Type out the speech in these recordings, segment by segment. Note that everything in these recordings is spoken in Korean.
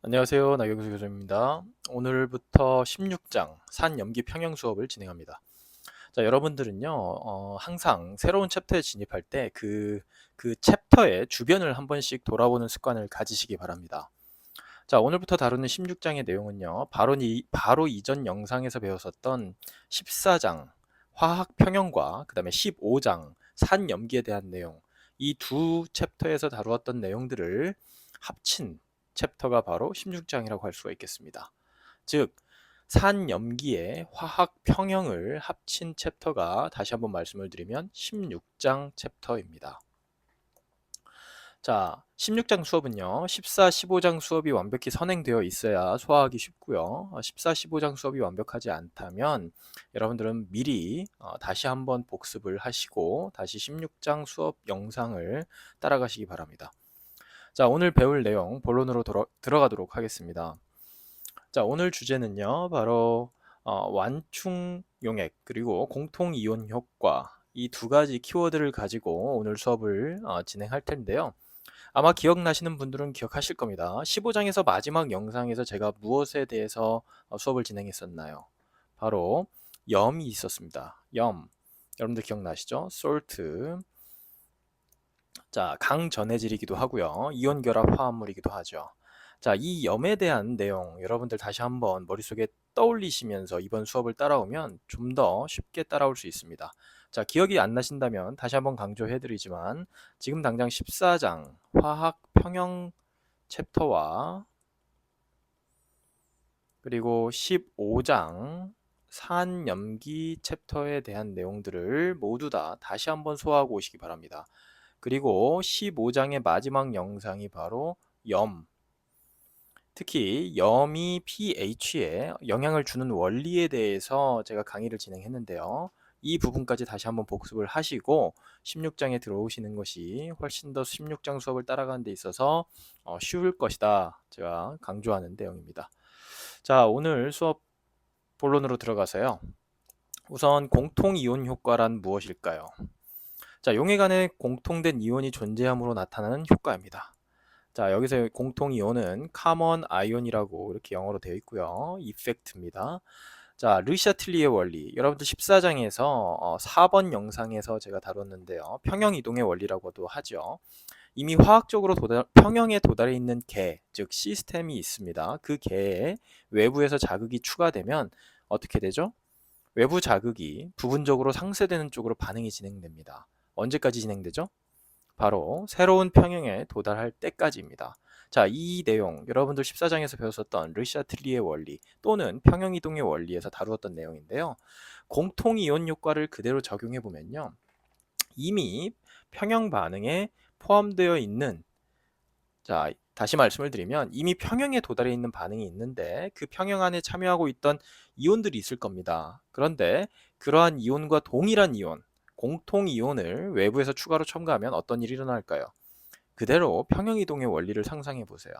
안녕하세요. 나경수 교수입니다. 오늘부터 16장 산염기 평형 수업을 진행합니다. 자, 여러분들은요, 항상 새로운 챕터에 진입할 때 그 챕터의 주변을 한 번씩 돌아보는 습관을 가지시기 바랍니다. 자, 오늘부터 다루는 16장의 내용은요, 바로 이전 영상에서 배웠었던 14장 화학 평형과 그 다음에 15장 산염기에 대한 내용, 이 두 챕터에서 다루었던 내용들을 합친 챕터가 바로 16장이라고 할 수가 있겠습니다. 즉, 산염기의 화학 평형을 합친 챕터가 다시 한번 말씀을 드리면 16장 챕터입니다. 자, 16장 수업은요, 14, 15장 수업이 완벽히 선행되어 있어야 소화하기 쉽고요. 14, 15장 수업이 완벽하지 않다면 여러분들은 미리 다시 한번 복습을 하시고 다시 16장 수업 영상을 따라가시기 바랍니다. 자, 오늘 배울 내용 본론으로 들어가도록 하겠습니다. 자, 오늘 주제는요, 바로 완충 용액 그리고 공통 이온 효과 이 두 가지 키워드를 가지고 오늘 수업을 진행할 텐데요. 아마 기억나시는 분들은 기억하실 겁니다. 15장에서 마지막 영상에서 제가 무엇에 대해서 수업을 진행했었나요? 바로 염이 있었습니다. 염. 여러분들 기억나시죠? salt. 자, 강전해질이기도 하고요. 이온 결합 화합물이기도 하죠. 자, 이 염에 대한 내용 여러분들 다시 한번 머릿속에 떠올리시면서 이번 수업을 따라오면 좀 더 쉽게 따라올 수 있습니다. 자, 기억이 안 나신다면 다시 한번 강조해 드리지만 지금 당장 14장 화학 평형 챕터와 그리고 15장 산염기 챕터에 대한 내용들을 모두 다 다시 한번 소화하고 오시기 바랍니다. 그리고 15장의 마지막 영상이 바로 염, 특히 염이 pH에 영향을 주는 원리에 대해서 제가 강의를 진행했는데요. 이 부분까지 다시 한번 복습을 하시고 16장에 들어오시는 것이 훨씬 더 16장 수업을 따라가는 데 있어서 쉬울 것이다. 제가 강조하는 내용입니다. 자, 오늘 수업 본론으로 들어가서요. 우선 공통이온 효과란 무엇일까요? 자, 용액 안에 공통된 이온이 존재함으로 나타나는 효과입니다. 자, 여기서 공통이온은 common ion이라고 이렇게 영어로 되어 있고요. effect입니다. 자, 르샤틀리의 원리. 여러분들 14장에서 4번 영상에서 제가 다뤘는데요. 평형 이동의 원리라고도 하죠. 이미 화학적으로 평형에 도달해 있는 계, 즉 시스템이 있습니다. 그 계에 외부에서 자극이 추가되면 어떻게 되죠? 외부 자극이 부분적으로 상쇄되는 쪽으로 반응이 진행됩니다. 언제까지 진행되죠? 바로 새로운 평형에 도달할 때까지입니다. 자, 이 내용 여러분들 14장에서 배웠었던 르샤틀리의 원리 또는 평형이동의 원리에서 다루었던 내용인데요. 공통이온 효과를 그대로 적용해 보면요. 이미 평형 반응에 포함되어 있는, 자, 다시 말씀을 드리면 이미 평형에 도달해 있는 반응이 있는데 그 평형 안에 참여하고 있던 이온들이 있을 겁니다. 그런데 그러한 이온과 동일한 이온, 공통 이온을 외부에서 추가로 첨가하면 어떤 일이 일어날까요? 그대로 평형이동의 원리를 상상해 보세요.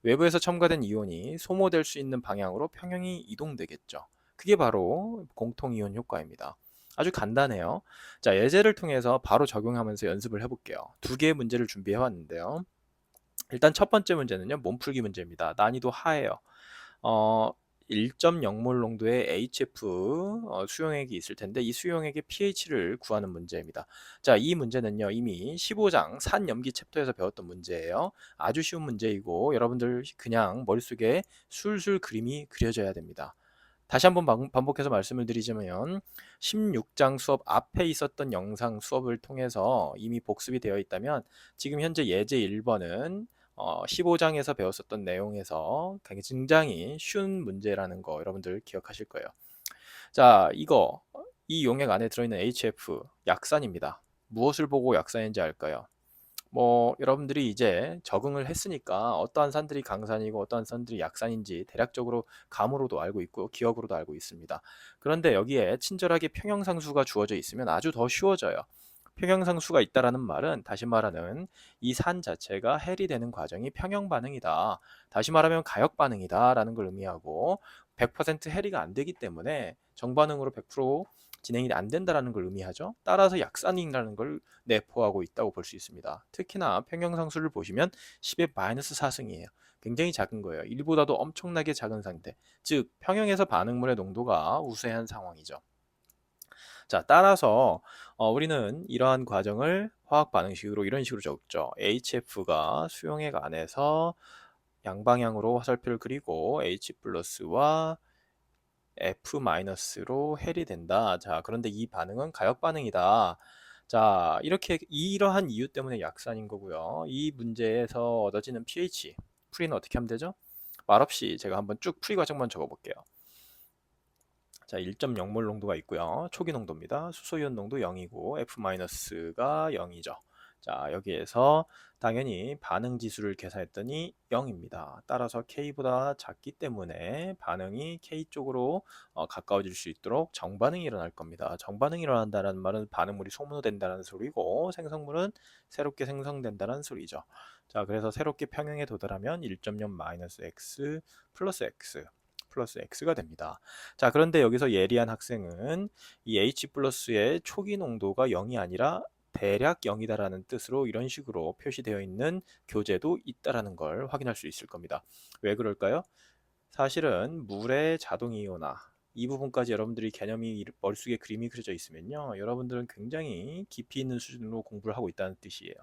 외부에서 첨가된 이온이 소모될 수 있는 방향으로 평형이 이동되겠죠. 그게 바로 공통이온 효과입니다. 아주 간단해요. 자, 예제를 통해서 바로 적용하면서 연습을 해볼게요. 두 개의 문제를 준비해 왔는데요. 일단 첫 번째 문제는요, 몸풀기 문제입니다. 난이도 하예요. 1.0몰 농도의 HF 수용액이 있을 텐데 이 수용액의 pH를 구하는 문제입니다. 자, 이 문제는요, 이미 15장 산염기 챕터에서 배웠던 문제예요. 아주 쉬운 문제이고 여러분들 그냥 머릿속에 술술 그림이 그려져야 됩니다. 다시 한번 반복해서 말씀을 드리자면 16장 수업 앞에 있었던 영상 수업을 통해서 이미 복습이 되어 있다면 지금 현재 예제 1번은 15장에서 배웠었던 내용에서 굉장히 쉬운 문제라는 거 여러분들 기억하실 거예요. 자, 이 용액 안에 들어있는 HF 약산입니다. 무엇을 보고 약산인지 알까요? 여러분들이 이제 적응을 했으니까 어떠한 산들이 강산이고 어떠한 산들이 약산인지 대략적으로 감으로도 알고 있고 기억으로도 알고 있습니다. 그런데 여기에 친절하게 평형상수가 주어져 있으면 아주 더 쉬워져요. 평형상수가 있다라는 말은 다시 말하는 이 산 자체가 해리 되는 과정이 평형 반응이다. 다시 말하면 가역 반응이다 라는 걸 의미하고 100% 해리가 안 되기 때문에 정반응으로 100% 진행이 안 된다라는 걸 의미하죠. 따라서 약산이라는 걸 내포하고 있다고 볼 수 있습니다. 특히나 평형상수를 보시면 10의 마이너스 4승이에요. 굉장히 작은 거예요. 1보다도 엄청나게 작은 상태. 즉 평형에서 반응물의 농도가 우세한 상황이죠. 자, 따라서 우리는 이러한 과정을 화학 반응식으로 이런 식으로 적죠. HF가 수용액 안에서 양방향으로 화살표를 그리고 H 플러스와 F-로 헬이 된다. 자, 그런데 이 반응은 가역 반응이다. 자, 이렇게 이러한 이유 때문에 약산인 거고요. 이 문제에서 얻어지는 pH, 풀이는 어떻게 하면 되죠? 말없이 제가 한번 쭉 풀이 과정만 적어볼게요. 자, 1.0몰 농도가 있고요. 초기 농도입니다. 수소이온 농도 0이고 F-가 0이죠. 자, 여기에서 당연히 반응 지수를 계산했더니 0입니다. 따라서 K보다 작기 때문에 반응이 K 쪽으로 가까워질 수 있도록 정반응이 일어날 겁니다. 정반응이 일어난다는 말은 반응물이 소모된다는 소리고 생성물은 새롭게 생성된다는 소리죠. 자, 그래서 새롭게 평형에 도달하면 1.0-X 플러스 X 플러스 X가 됩니다. 자, 그런데 여기서 예리한 학생은 이 H 플러스의 초기 농도가 0이 아니라 대략 0이다라는 뜻으로 이런 식으로 표시되어 있는 교재도 있다라는 걸 확인할 수 있을 겁니다. 왜 그럴까요? 사실은 물의 자동이온화 이 부분까지 여러분들이 개념이 머릿속에 그림이 그려져 있으면요, 여러분들은 굉장히 깊이 있는 수준으로 공부를 하고 있다는 뜻이에요.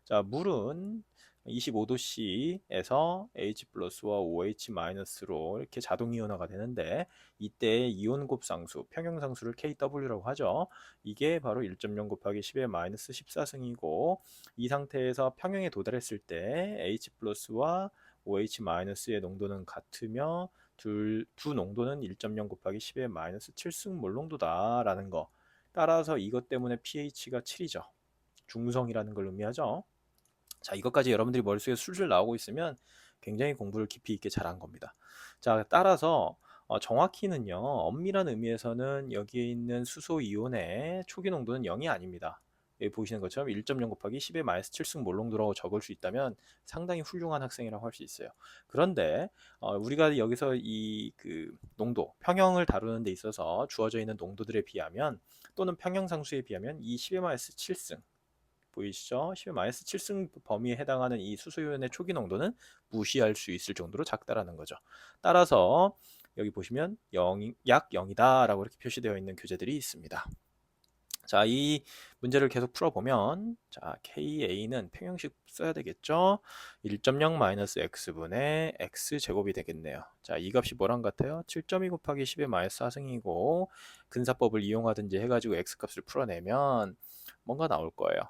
자, 물은 25도씨에서 H 플러스와 OH 마이너스로 이렇게 자동 이온화가 되는데 이때 이온 곱상수, 평형상수를 KW라고 하죠. 이게 바로 1.0 곱하기 10의 마이너스 14승이고 이 상태에서 평형에 도달했을 때 H 플러스와 OH 마이너스의 농도는 같으며 두 농도는 1.0 곱하기 10의 마이너스 7승 몰 농도다라는 거. 따라서 이것 때문에 pH가 7이죠. 중성이라는 걸 의미하죠. 자, 이것까지 여러분들이 머릿속에 술술 나오고 있으면 굉장히 공부를 깊이 있게 잘한 겁니다. 자, 따라서 정확히는요, 엄밀한 의미에서는 여기에 있는 수소 이온의 초기 농도는 0이 아닙니다. 여기 보시는 것처럼 1.0 곱하기 10의 마이너스 7승 몰 농도라고 적을 수 있다면 상당히 훌륭한 학생이라고 할 수 있어요. 그런데 우리가 여기서 이 농도, 평형을 다루는 데 있어서 주어져 있는 농도들에 비하면 또는 평형상수에 비하면 이 10의 마이너스 7승 보이시죠? 10-7승 범위에 해당하는 이 수소이온의 초기 농도는 무시할 수 있을 정도로 작다라는 거죠. 따라서 여기 보시면 약 0이다 라고 이렇게 표시되어 있는 교재들이 있습니다. 자, 이 문제를 계속 풀어보면 자, KA는 평형식 써야 되겠죠? 1.0-X분의 X제곱이 되겠네요. 자, 이 값이 뭐랑 같아요? 7.2 곱하기 10의 마이너스 4승이고 근사법을 이용하든지 해가지고 X값을 풀어내면 뭔가 나올 거예요.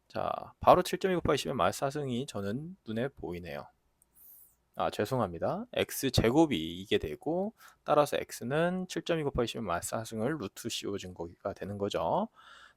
자, 바로 7.2 곱하기 10의 마이너스 4승이 저는 눈에 보이네요. 아, 죄송합니다. x제곱이 이게 되고 따라서 x는 7.2 곱하기 10의 마이너스 4승을 루트 씌워진 거가 되는 거죠.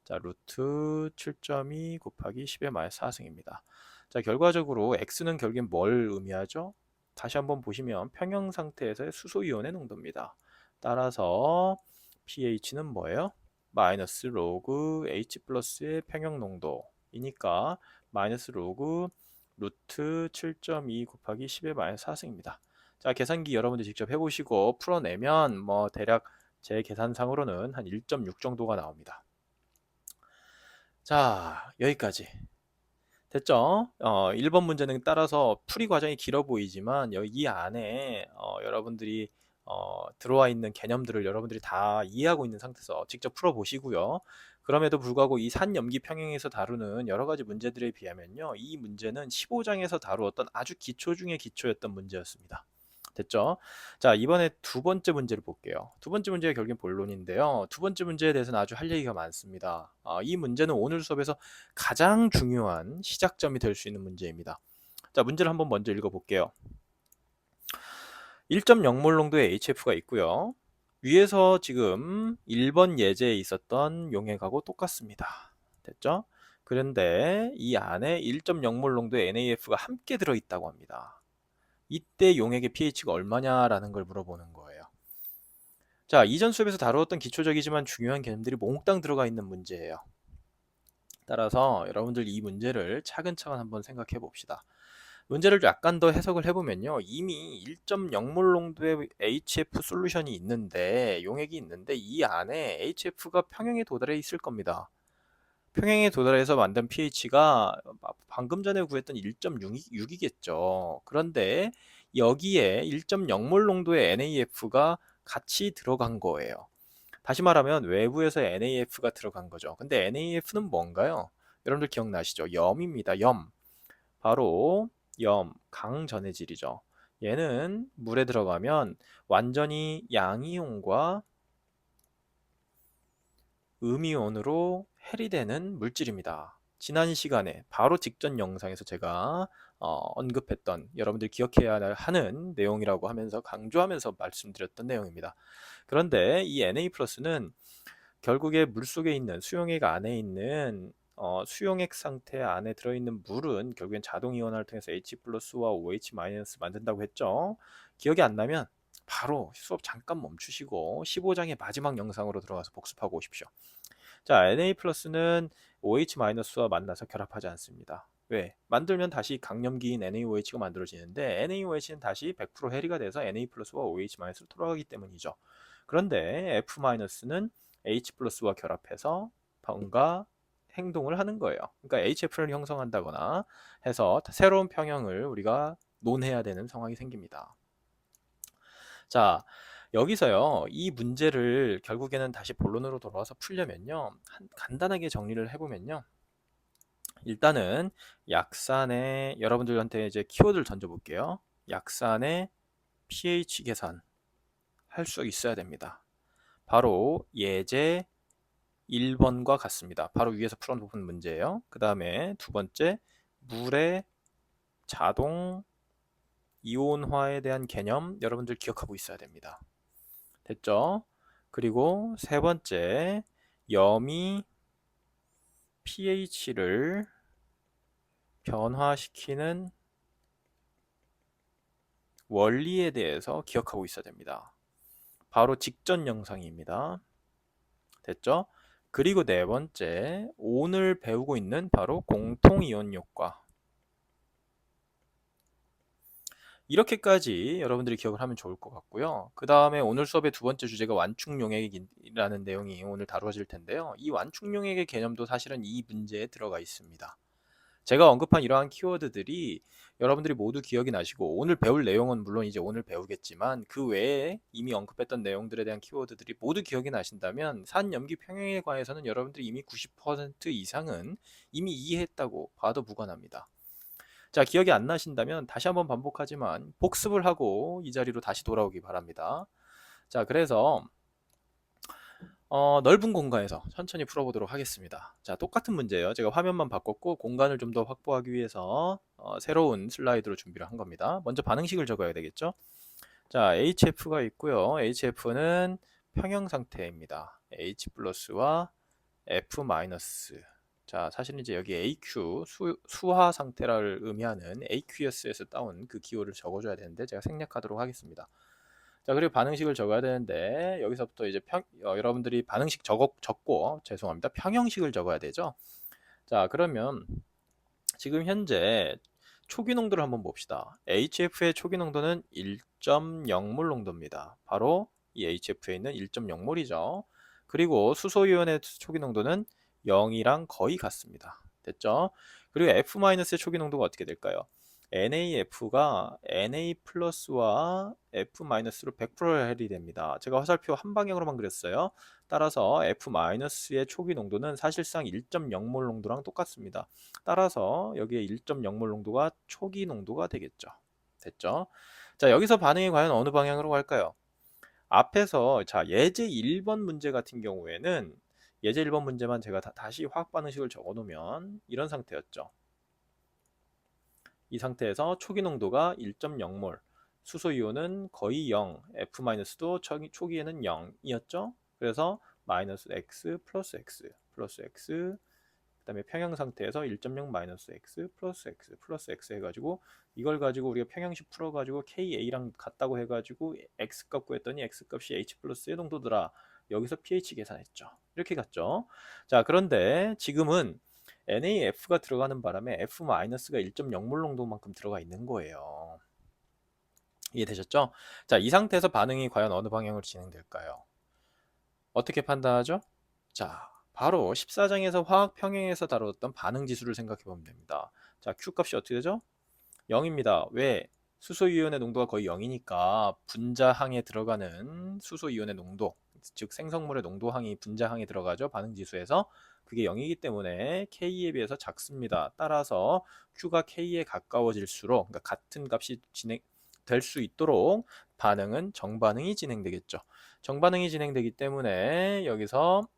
자, 루트 7.2 곱하기 10의 마이너스 4승입니다. 자, 결과적으로 x는 결국엔 뭘 의미하죠? 다시 한번 보시면 평형 상태에서의 수소이온의 농도입니다. 따라서 pH는 뭐예요? 마이너스 로그 H 플러스의 평형 농도이니까 마이너스 로그 루트 7.2 곱하기 10의 마이너스 4승입니다. 자, 계산기 여러분들 직접 해보시고 풀어내면 뭐 대략 제 계산상으로는 한 1.6 정도가 나옵니다. 자, 여기까지 됐죠? 1번 문제는 따라서 풀이 과정이 길어 보이지만 이 안에 여러분들이 들어와 있는 개념들을 여러분들이 다 이해하고 있는 상태에서 직접 풀어보시고요. 그럼에도 불구하고 이 산염기 평형에서 다루는 여러 가지 문제들에 비하면요, 이 문제는 15장에서 다루었던 아주 기초 중의 기초였던 문제였습니다. 됐죠? 자, 이번에 두 번째 문제를 볼게요. 두 번째 문제가 결국엔 본론인데요. 두 번째 문제에 대해서는 아주 할 얘기가 많습니다. 이 문제는 오늘 수업에서 가장 중요한 시작점이 될 수 있는 문제입니다. 자, 문제를 한번 먼저 읽어볼게요. 1.0몰 농도의 HF가 있고요. 위에서 지금 1번 예제에 있었던 용액하고 똑같습니다. 됐죠? 그런데 이 안에 1.0몰 농도의 NaF가 함께 들어있다고 합니다. 이때 용액의 pH가 얼마냐라는 걸 물어보는 거예요. 자, 이전 수업에서 다루었던 기초적이지만 중요한 개념들이 몽땅 들어가 있는 문제예요. 따라서 여러분들 이 문제를 차근차근 한번 생각해 봅시다. 문제를 약간 더 해석을 해보면요, 이미 1.0몰 농도의 HF 솔루션이 있는데, 용액이 있는데 이 안에 HF가 평형에 도달해 있을 겁니다. 평행에 도달해서 만든 pH가 방금 전에 구했던 1.6이겠죠. 그런데 여기에 1.0몰 농도의 NaF가 같이 들어간 거예요. 다시 말하면 외부에서 NaF가 들어간 거죠. 근데 NaF는 뭔가요? 여러분들 기억나시죠? 염입니다. 염. 바로 염, 강전해질이죠. 얘는 물에 들어가면 완전히 양이온과 음이온으로 해리되는 물질입니다. 지난 시간에 바로 직전 영상에서 제가 언급했던, 여러분들 기억해야 하는 내용이라고 하면서 강조하면서 말씀드렸던 내용입니다. 그런데 이 Na+는 결국에 물속에 있는 수용액 안에 있는 수용액 상태 안에 들어있는 물은 결국엔 자동 이온화를 통해서 H+와 OH- 만든다고 했죠. 기억이 안 나면 바로 수업 잠깐 멈추시고 15장의 마지막 영상으로 들어가서 복습하고 오십시오. 자, Na+는 OH-와 만나서 결합하지 않습니다. 왜? 만들면 다시 강염기인 NaOH가 만들어지는데 NaOH는 다시 100% 해리가 돼서 Na+와 OH-로 돌아가기 때문이죠. 그런데 F-는 H+와 결합해서 뭔가 행동을 하는 거예요. 그러니까 HF를 형성한다거나 해서 새로운 평형을 우리가 논해야 되는 상황이 생깁니다. 자, 여기서요, 이 문제를 결국에는 다시 본론으로 돌아와서 풀려면요, 간단하게 정리를 해보면요, 일단은 약산의, 여러분들한테 이제 키워드를 던져볼게요. 약산의 pH 계산 할 수 있어야 됩니다. 바로 예제 1번과 같습니다. 바로 위에서 풀어놓은 문제예요. 그 다음에 두 번째, 물의 자동 이온화에 대한 개념 여러분들 기억하고 있어야 됩니다. 됐죠? 그리고 세 번째, 염이 pH를 변화시키는 원리에 대해서 기억하고 있어야 됩니다. 바로 직전 영상입니다. 됐죠? 그리고 네 번째, 오늘 배우고 있는 바로 공통이온 효과. 이렇게까지 여러분들이 기억을 하면 좋을 것 같고요. 그 다음에 오늘 수업의 두 번째 주제가 완충용액이라는 내용이 오늘 다루어질 텐데요. 이 완충용액의 개념도 사실은 이 문제에 들어가 있습니다. 제가 언급한 이러한 키워드들이 여러분들이 모두 기억이 나시고 오늘 배울 내용은 물론 이제 오늘 배우겠지만 그 외에 이미 언급했던 내용들에 대한 키워드들이 모두 기억이 나신다면 산염기 평형에 관해서는 여러분들이 이미 90% 이상은 이미 이해했다고 봐도 무관합니다. 자, 기억이 안 나신다면 다시 한번 반복하지만 복습을 하고 이 자리로 다시 돌아오기 바랍니다. 자, 그래서 넓은 공간에서 천천히 풀어보도록 하겠습니다. 자, 똑같은 문제예요. 제가 화면만 바꿨고 공간을 좀 더 확보하기 위해서 새로운 슬라이드로 준비를 한 겁니다. 먼저 반응식을 적어야 되겠죠. 자, HF가 있고요. HF는 평형 상태입니다. H+와 F-. 자, 사실은 이제 여기 AQ, 수화 상태를 의미하는 AQS에서 따온 그 기호를 적어줘야 되는데 제가 생략하도록 하겠습니다. 자, 그리고 반응식을 적어야 되는데 여기서부터 이제 여러분들이 반응식 적고 죄송합니다. 평형식을 적어야 되죠. 자, 그러면 지금 현재 초기 농도를 한번 봅시다. HF의 초기 농도는 1.0몰 농도입니다. 바로 이 HF에 있는 1.0몰이죠. 그리고 수소이온의 초기 농도는 0이랑 거의 같습니다. 됐죠? 그리고 F-의 초기 농도가 어떻게 될까요? NaF가 Na+와 F-로 100% 해리됩니다. 제가 화살표 한 방향으로만 그렸어요. 따라서 F-의 초기 농도는 사실상 1.0몰 농도랑 똑같습니다. 따라서 여기에 1.0몰 농도가 초기 농도가 되겠죠. 됐죠? 자, 여기서 반응이 과연 어느 방향으로 갈까요? 앞에서 자, 예제 1번 문제 같은 경우에는 예제 1번 문제만 제가 다시 화학 반응식을 적어 놓으면 이런 상태였죠. 이 상태에서 초기 농도가 1.0몰, 수소이온은 거의 0, F-도 초기에는 0이었죠. 그래서 마이너스 X 플러스 X 플러스 X, 그 다음에 평형 상태에서 1.0 마이너스 X 플러스 X 해가지고 이걸 가지고 우리가 평형식 풀어가지고 KA랑 같다고 해가지고 X값 구했더니 X값이 H+의 농도더라. 여기서 pH 계산했죠. 이렇게 갔죠. 자, 그런데 지금은 NaF가 들어가는 바람에 F-가 1.0몰 농도만큼 들어가 있는 거예요. 이해되셨죠? 자, 이 상태에서 반응이 과연 어느 방향으로 진행될까요? 어떻게 판단하죠? 자, 바로 14장에서 화학 평형에서 다뤘던 반응 지수를 생각해 보면 됩니다. 자, Q 값이 어떻게 되죠? 0입니다. 왜? 수소이온의 농도가 거의 0이니까 분자항에 들어가는 수소이온의 농도, 즉 생성물의 농도항이 분자항에 들어가죠. 반응지수에서. 그게 0이기 때문에 K에 비해서 작습니다. 따라서 Q가 K에 가까워질수록, 그러니까 같은 값이 될 수 있도록 반응은 정반응이 진행되겠죠. 정반응이 진행되기 때문에 여기서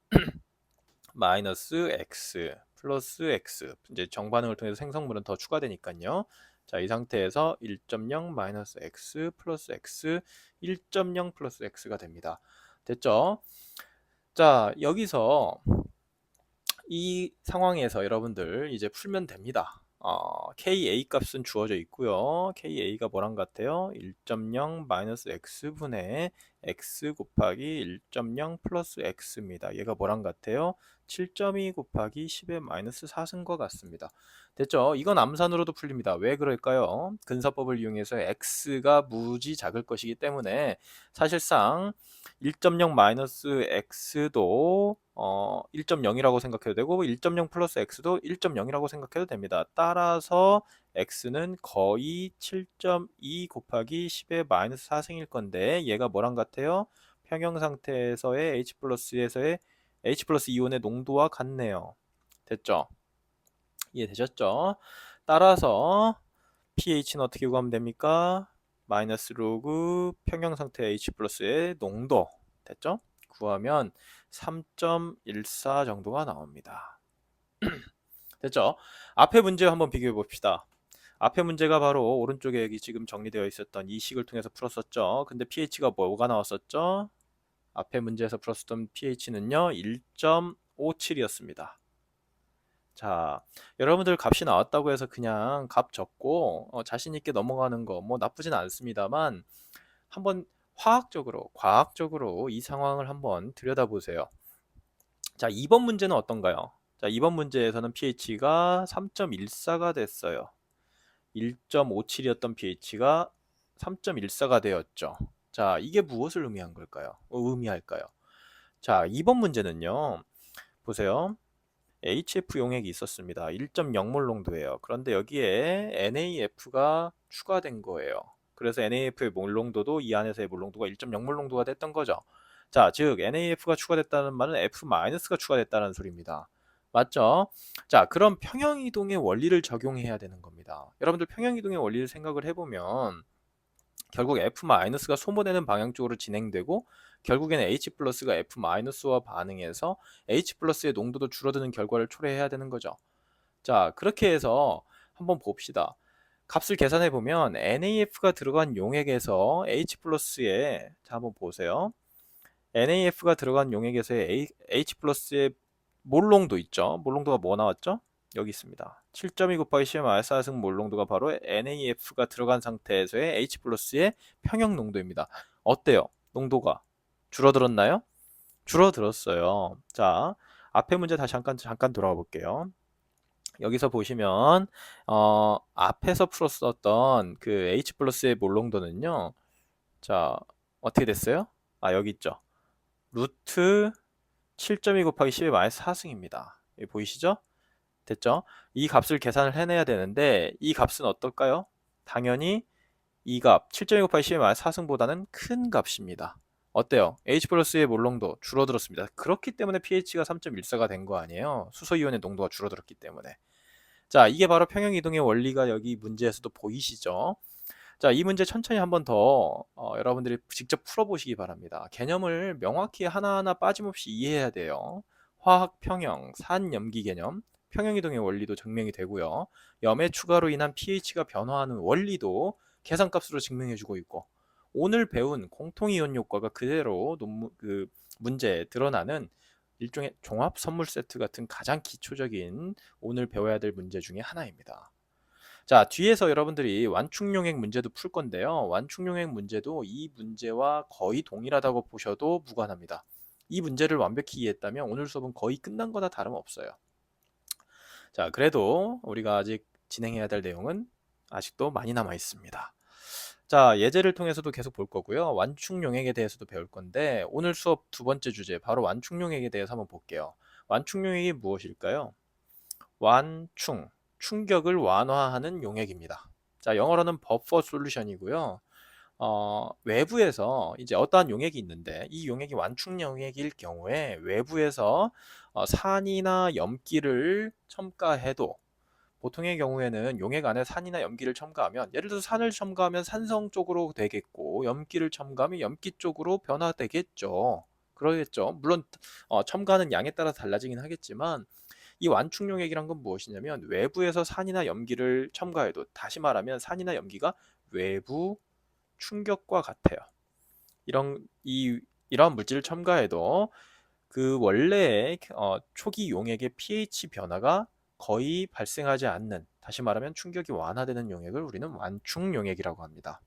마이너스 x 플러스 x, 이제 정반응을 통해서 생성물은 더 추가되니까요. 자, 이 상태에서 1.0 마이너스 x 플러스 x, 1.0 플러스 x가 됩니다. 됐죠? 자, 여기서 이 상황에서 여러분들 이제 풀면 됩니다. KA 값은 주어져 있고요. KA가 뭐랑 같아요? 1.0 마이너스 x분의 x 곱하기 1.0 플러스 x입니다. 얘가 뭐랑 같아요? 7.2 곱하기 10의 마이너스 4승 것 같습니다. 됐죠? 이건 암산으로도 풀립니다. 왜 그럴까요? 근사법을 이용해서 x가 무지 작을 것이기 때문에 사실상 1.0 마이너스 x도 1.0이라고 생각해도 되고 1.0 플러스 x도 1.0이라고 생각해도 됩니다. 따라서 x는 거의 7.2 곱하기 10의 마이너스 4승일 건데 얘가 뭐랑 같아요? 평형 상태에서의 H 플러스에서의 H 플러스 이온의 농도와 같네요. 됐죠? 이해되셨죠? 따라서 pH는 어떻게 구하면 됩니까? 마이너스 로그 평형 상태 H 플러스의 농도 됐죠? 구하면 3.14 정도가 나옵니다. 됐죠? 앞에 문제 한번 비교해 봅시다. 앞에 문제가 바로 오른쪽에 여기 지금 정리되어 있었던 이 식을 통해서 풀었었죠. 근데 pH가 뭐가 나왔었죠? 앞에 문제에서 풀었던 pH는요 1.57이었습니다. 자, 여러분들 값이 나왔다고 해서 그냥 값 적고 자신 있게 넘어가는 거 뭐 나쁘진 않습니다만 한번 화학적으로, 과학적으로 이 상황을 한번 들여다보세요. 자, 2번 문제는 어떤가요? 자, 2번 문제에서는 pH가 3.14가 됐어요. 1.57이었던 pH가 3.14가 되었죠. 자, 이게 무엇을 의미한 걸까요? 의미할까요? 자, 2번 문제는요. 보세요. HF 용액이 있었습니다. 1.0몰 농도예요. 그런데 여기에 NaF가 추가된 거예요. 그래서 NaF의 몰 농도도 이 안에서의 몰 농도가 1.0몰 농도가 됐던 거죠. 자, 즉 NaF가 추가됐다는 말은 F-가 추가됐다는 소리입니다. 맞죠? 자, 그럼 평형이동의 원리를 적용해야 되는 겁니다. 여러분들 평형이동의 원리를 생각을 해보면 결국 F-가 소모되는 방향 쪽으로 진행되고 결국에는 H+가 F-와 반응해서 H+의 농도도 줄어드는 결과를 초래해야 되는 거죠. 자, 그렇게 해서 한번 봅시다. 값을 계산해 보면 NaF가 들어간 용액에서 H+에 자, 한번 보세요. NaF가 들어간 용액에서의 H+의 몰농도 있죠. 몰농도가 뭐 나왔죠? 여기 있습니다. 7.2 곱하기 10 알사승 몰농도가 바로 NaF가 들어간 상태에서의 H+의 평형 농도입니다. 어때요? 농도가 줄어들었나요? 줄어들었어요. 자, 앞에 문제 다시 잠깐 돌아가 볼게요. 여기서 보시면 앞에서 풀었었던 그 H+의 몰농도는요. 자, 어떻게 됐어요? 아, 여기 있죠. 루트 7.2 곱하기 10의 마이너스 4승입니다. 여기 보이시죠? 됐죠? 이 값을 계산을 해내야 되는데 이 값은 어떨까요? 당연히 이 값 7.2 곱하기 10의 마이너스 4승보다는 큰 값입니다. 어때요? H+의 몰농도 줄어들었습니다. 그렇기 때문에 pH가 3.14가 된 거 아니에요? 수소이온의 농도가 줄어들었기 때문에. 자, 이게 바로 평형이동의 원리가 여기 문제에서도 보이시죠? 자, 이 문제 천천히 한번 더 여러분들이 직접 풀어보시기 바랍니다. 개념을 명확히 하나하나 빠짐없이 이해해야 돼요. 화학 평형, 산염기 개념, 평형이동의 원리도 증명이 되고요. 염의 추가로 인한 pH가 변화하는 원리도 계산값으로 증명해주고 있고 오늘 배운 공통이온 효과가 그대로 문제에 드러나는 일종의 종합 선물 세트 같은 가장 기초적인 오늘 배워야 될 문제 중에 하나입니다. 자, 뒤에서 여러분들이 완충용액 문제도 풀 건데요. 완충용액 문제도 이 문제와 거의 동일하다고 보셔도 무관합니다. 이 문제를 완벽히 이해했다면 오늘 수업은 거의 끝난 거나 다름없어요. 자, 그래도 우리가 아직 진행해야 될 내용은 아직도 많이 남아 있습니다. 자, 예제를 통해서도 계속 볼 거고요. 완충용액에 대해서도 배울 건데 오늘 수업 두 번째 주제 바로 완충용액에 대해서 한번 볼게요. 완충 용액이 무엇일까요? 완충, 충격을 완화하는 용액입니다. 자, 영어로는 버퍼 솔루션이고요. 외부에서 이제 어떠한 용액이 있는데 이 용액이 완충 용액일 경우에 외부에서 산이나 염기를 첨가해도, 보통의 경우에는 용액 안에 산이나 염기를 첨가하면, 예를 들어서 산을 첨가하면 산성 쪽으로 되겠고 염기를 첨가하면 염기 쪽으로 변화되겠죠. 그러겠죠. 물론 첨가하는 양에 따라 달라지긴 하겠지만, 이 완충 용액이란 건 무엇이냐면 외부에서 산이나 염기를 첨가해도, 다시 말하면 산이나 염기가 외부 충격과 같아요. 이러한 물질을 첨가해도 그 원래의 초기 용액의 pH 변화가 거의 발생하지 않는, 다시 말하면 충격이 완화되는 용액을 우리는 완충 용액이라고 합니다.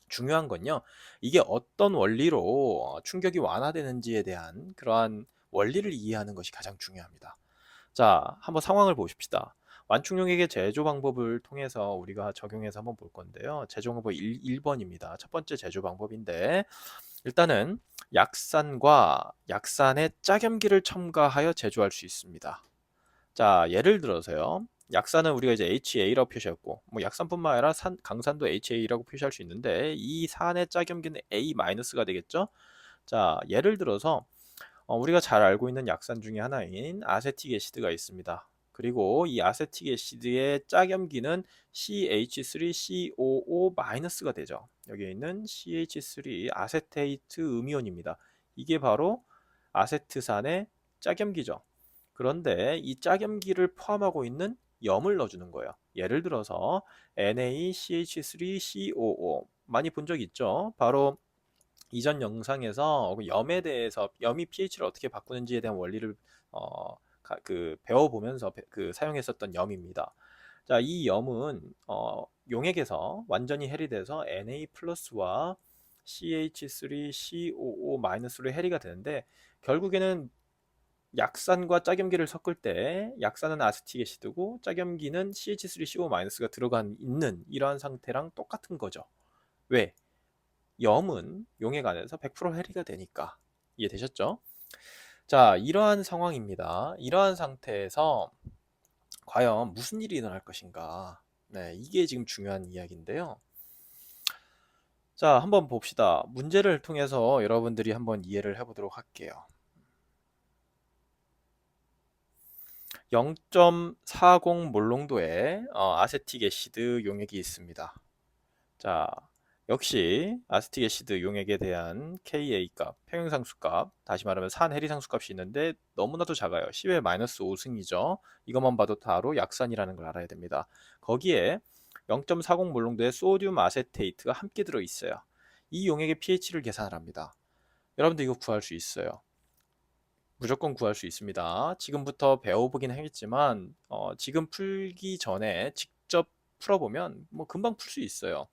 중요한 건요, 이게 어떤 원리로 충격이 완화되는지에 대한 그러한 원리를 이해하는 것이 가장 중요합니다. 자, 한번 상황을 보십시다. 완충 용액의 제조 방법을 통해서 우리가 적용해서 한번 볼 건데요. 제조 방법 1번입니다. 첫 번째 제조 방법인데, 일단은 약산과 약산의 짝염기를 첨가하여 제조할 수 있습니다. 자, 예를 들어서요. 약산은 우리가 이제 HA라고 표시했고, 뭐 약산뿐만 아니라 강산도 HA라고 표시할 수 있는데, 이 산의 짝염기는 A-가 되겠죠? 자, 예를 들어서 우리가 잘 알고 있는 약산 중에 하나인 아세틱 애시드가 있습니다. 그리고 이 아세틱 애시드의 짝염기는 CH3COO-가 되죠. 여기 있는 CH3 아세테이트 음이온입니다. 이게 바로 아세트산의 짝염기죠. 그런데 이 짝염기를 포함하고 있는 염을 넣어주는 거예요. 예를 들어서 NaCH3COO, 많이 본 적 있죠? 바로 이전 영상에서 염에 대해서, 염이 pH를 어떻게 바꾸는지에 대한 원리를 배워보면서 사용했었던 염입니다. 자, 이 염은 용액에서 완전히 해리돼서 Na 플러스와 CH3COO-로 해리가 되는데, 결국에는 약산과 짝염기를 섞을 때 약산은 아세틱 애시드고 짝염기는 CH3COO-가 들어간 있는 이러한 상태랑 똑같은 거죠. 왜? 염은 용액 안에서 100% 해리가 되니까. 이해되셨죠? 자, 이러한 상황입니다. 이러한 상태에서 과연 무슨 일이 일어날 것인가? 네, 이게 지금 중요한 이야기인데요. 자, 한번 봅시다. 문제를 통해서 여러분들이 한번 이해를 해보도록 할게요. 0.40 몰농도의 아세틱 애시드 용액이 있습니다. 자, 역시 아세틱 애시드 용액에 대한 Ka 값, 평형상수 값, 다시 말하면 산해리상수 값이 있는데 너무나도 작아요. 10의 마이너스 5승이죠. 이것만 봐도 바로 약산이라는 걸 알아야 됩니다. 거기에 0.40 몰농도의 소듐 아세테이트가 함께 들어있어요. 이 용액의 pH를 계산을 합니다. 여러분들 이거 구할 수 있어요. 무조건 구할 수 있습니다. 지금부터 배워보긴 하겠지만 지금 풀기 전에 직접 풀어보면 뭐 금방 풀 수 있어요.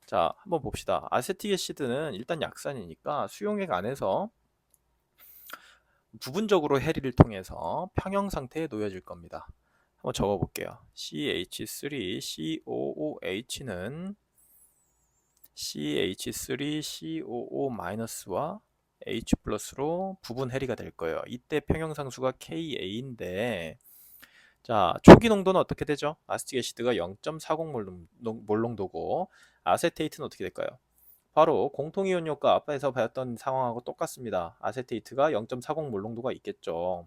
자, 한번 봅시다. 아세틱 애시드는 일단 약산이니까 수용액 안에서 부분적으로 해리를 통해서 평형 상태에 놓여질 겁니다. 한번 적어볼게요. CH3COOH는 CH3COO-와 H 플러스로 부분 해리가 될 거예요. 이때 평형상수가 KA인데, 자, 초기 농도는 어떻게 되죠? 아세틱 애시드가 0.40 몰농도고 아세테이트는 어떻게 될까요? 바로 공통이온효과 앞에서 배웠던 상황하고 똑같습니다. 아세테이트가 0.40 몰농도가 있겠죠.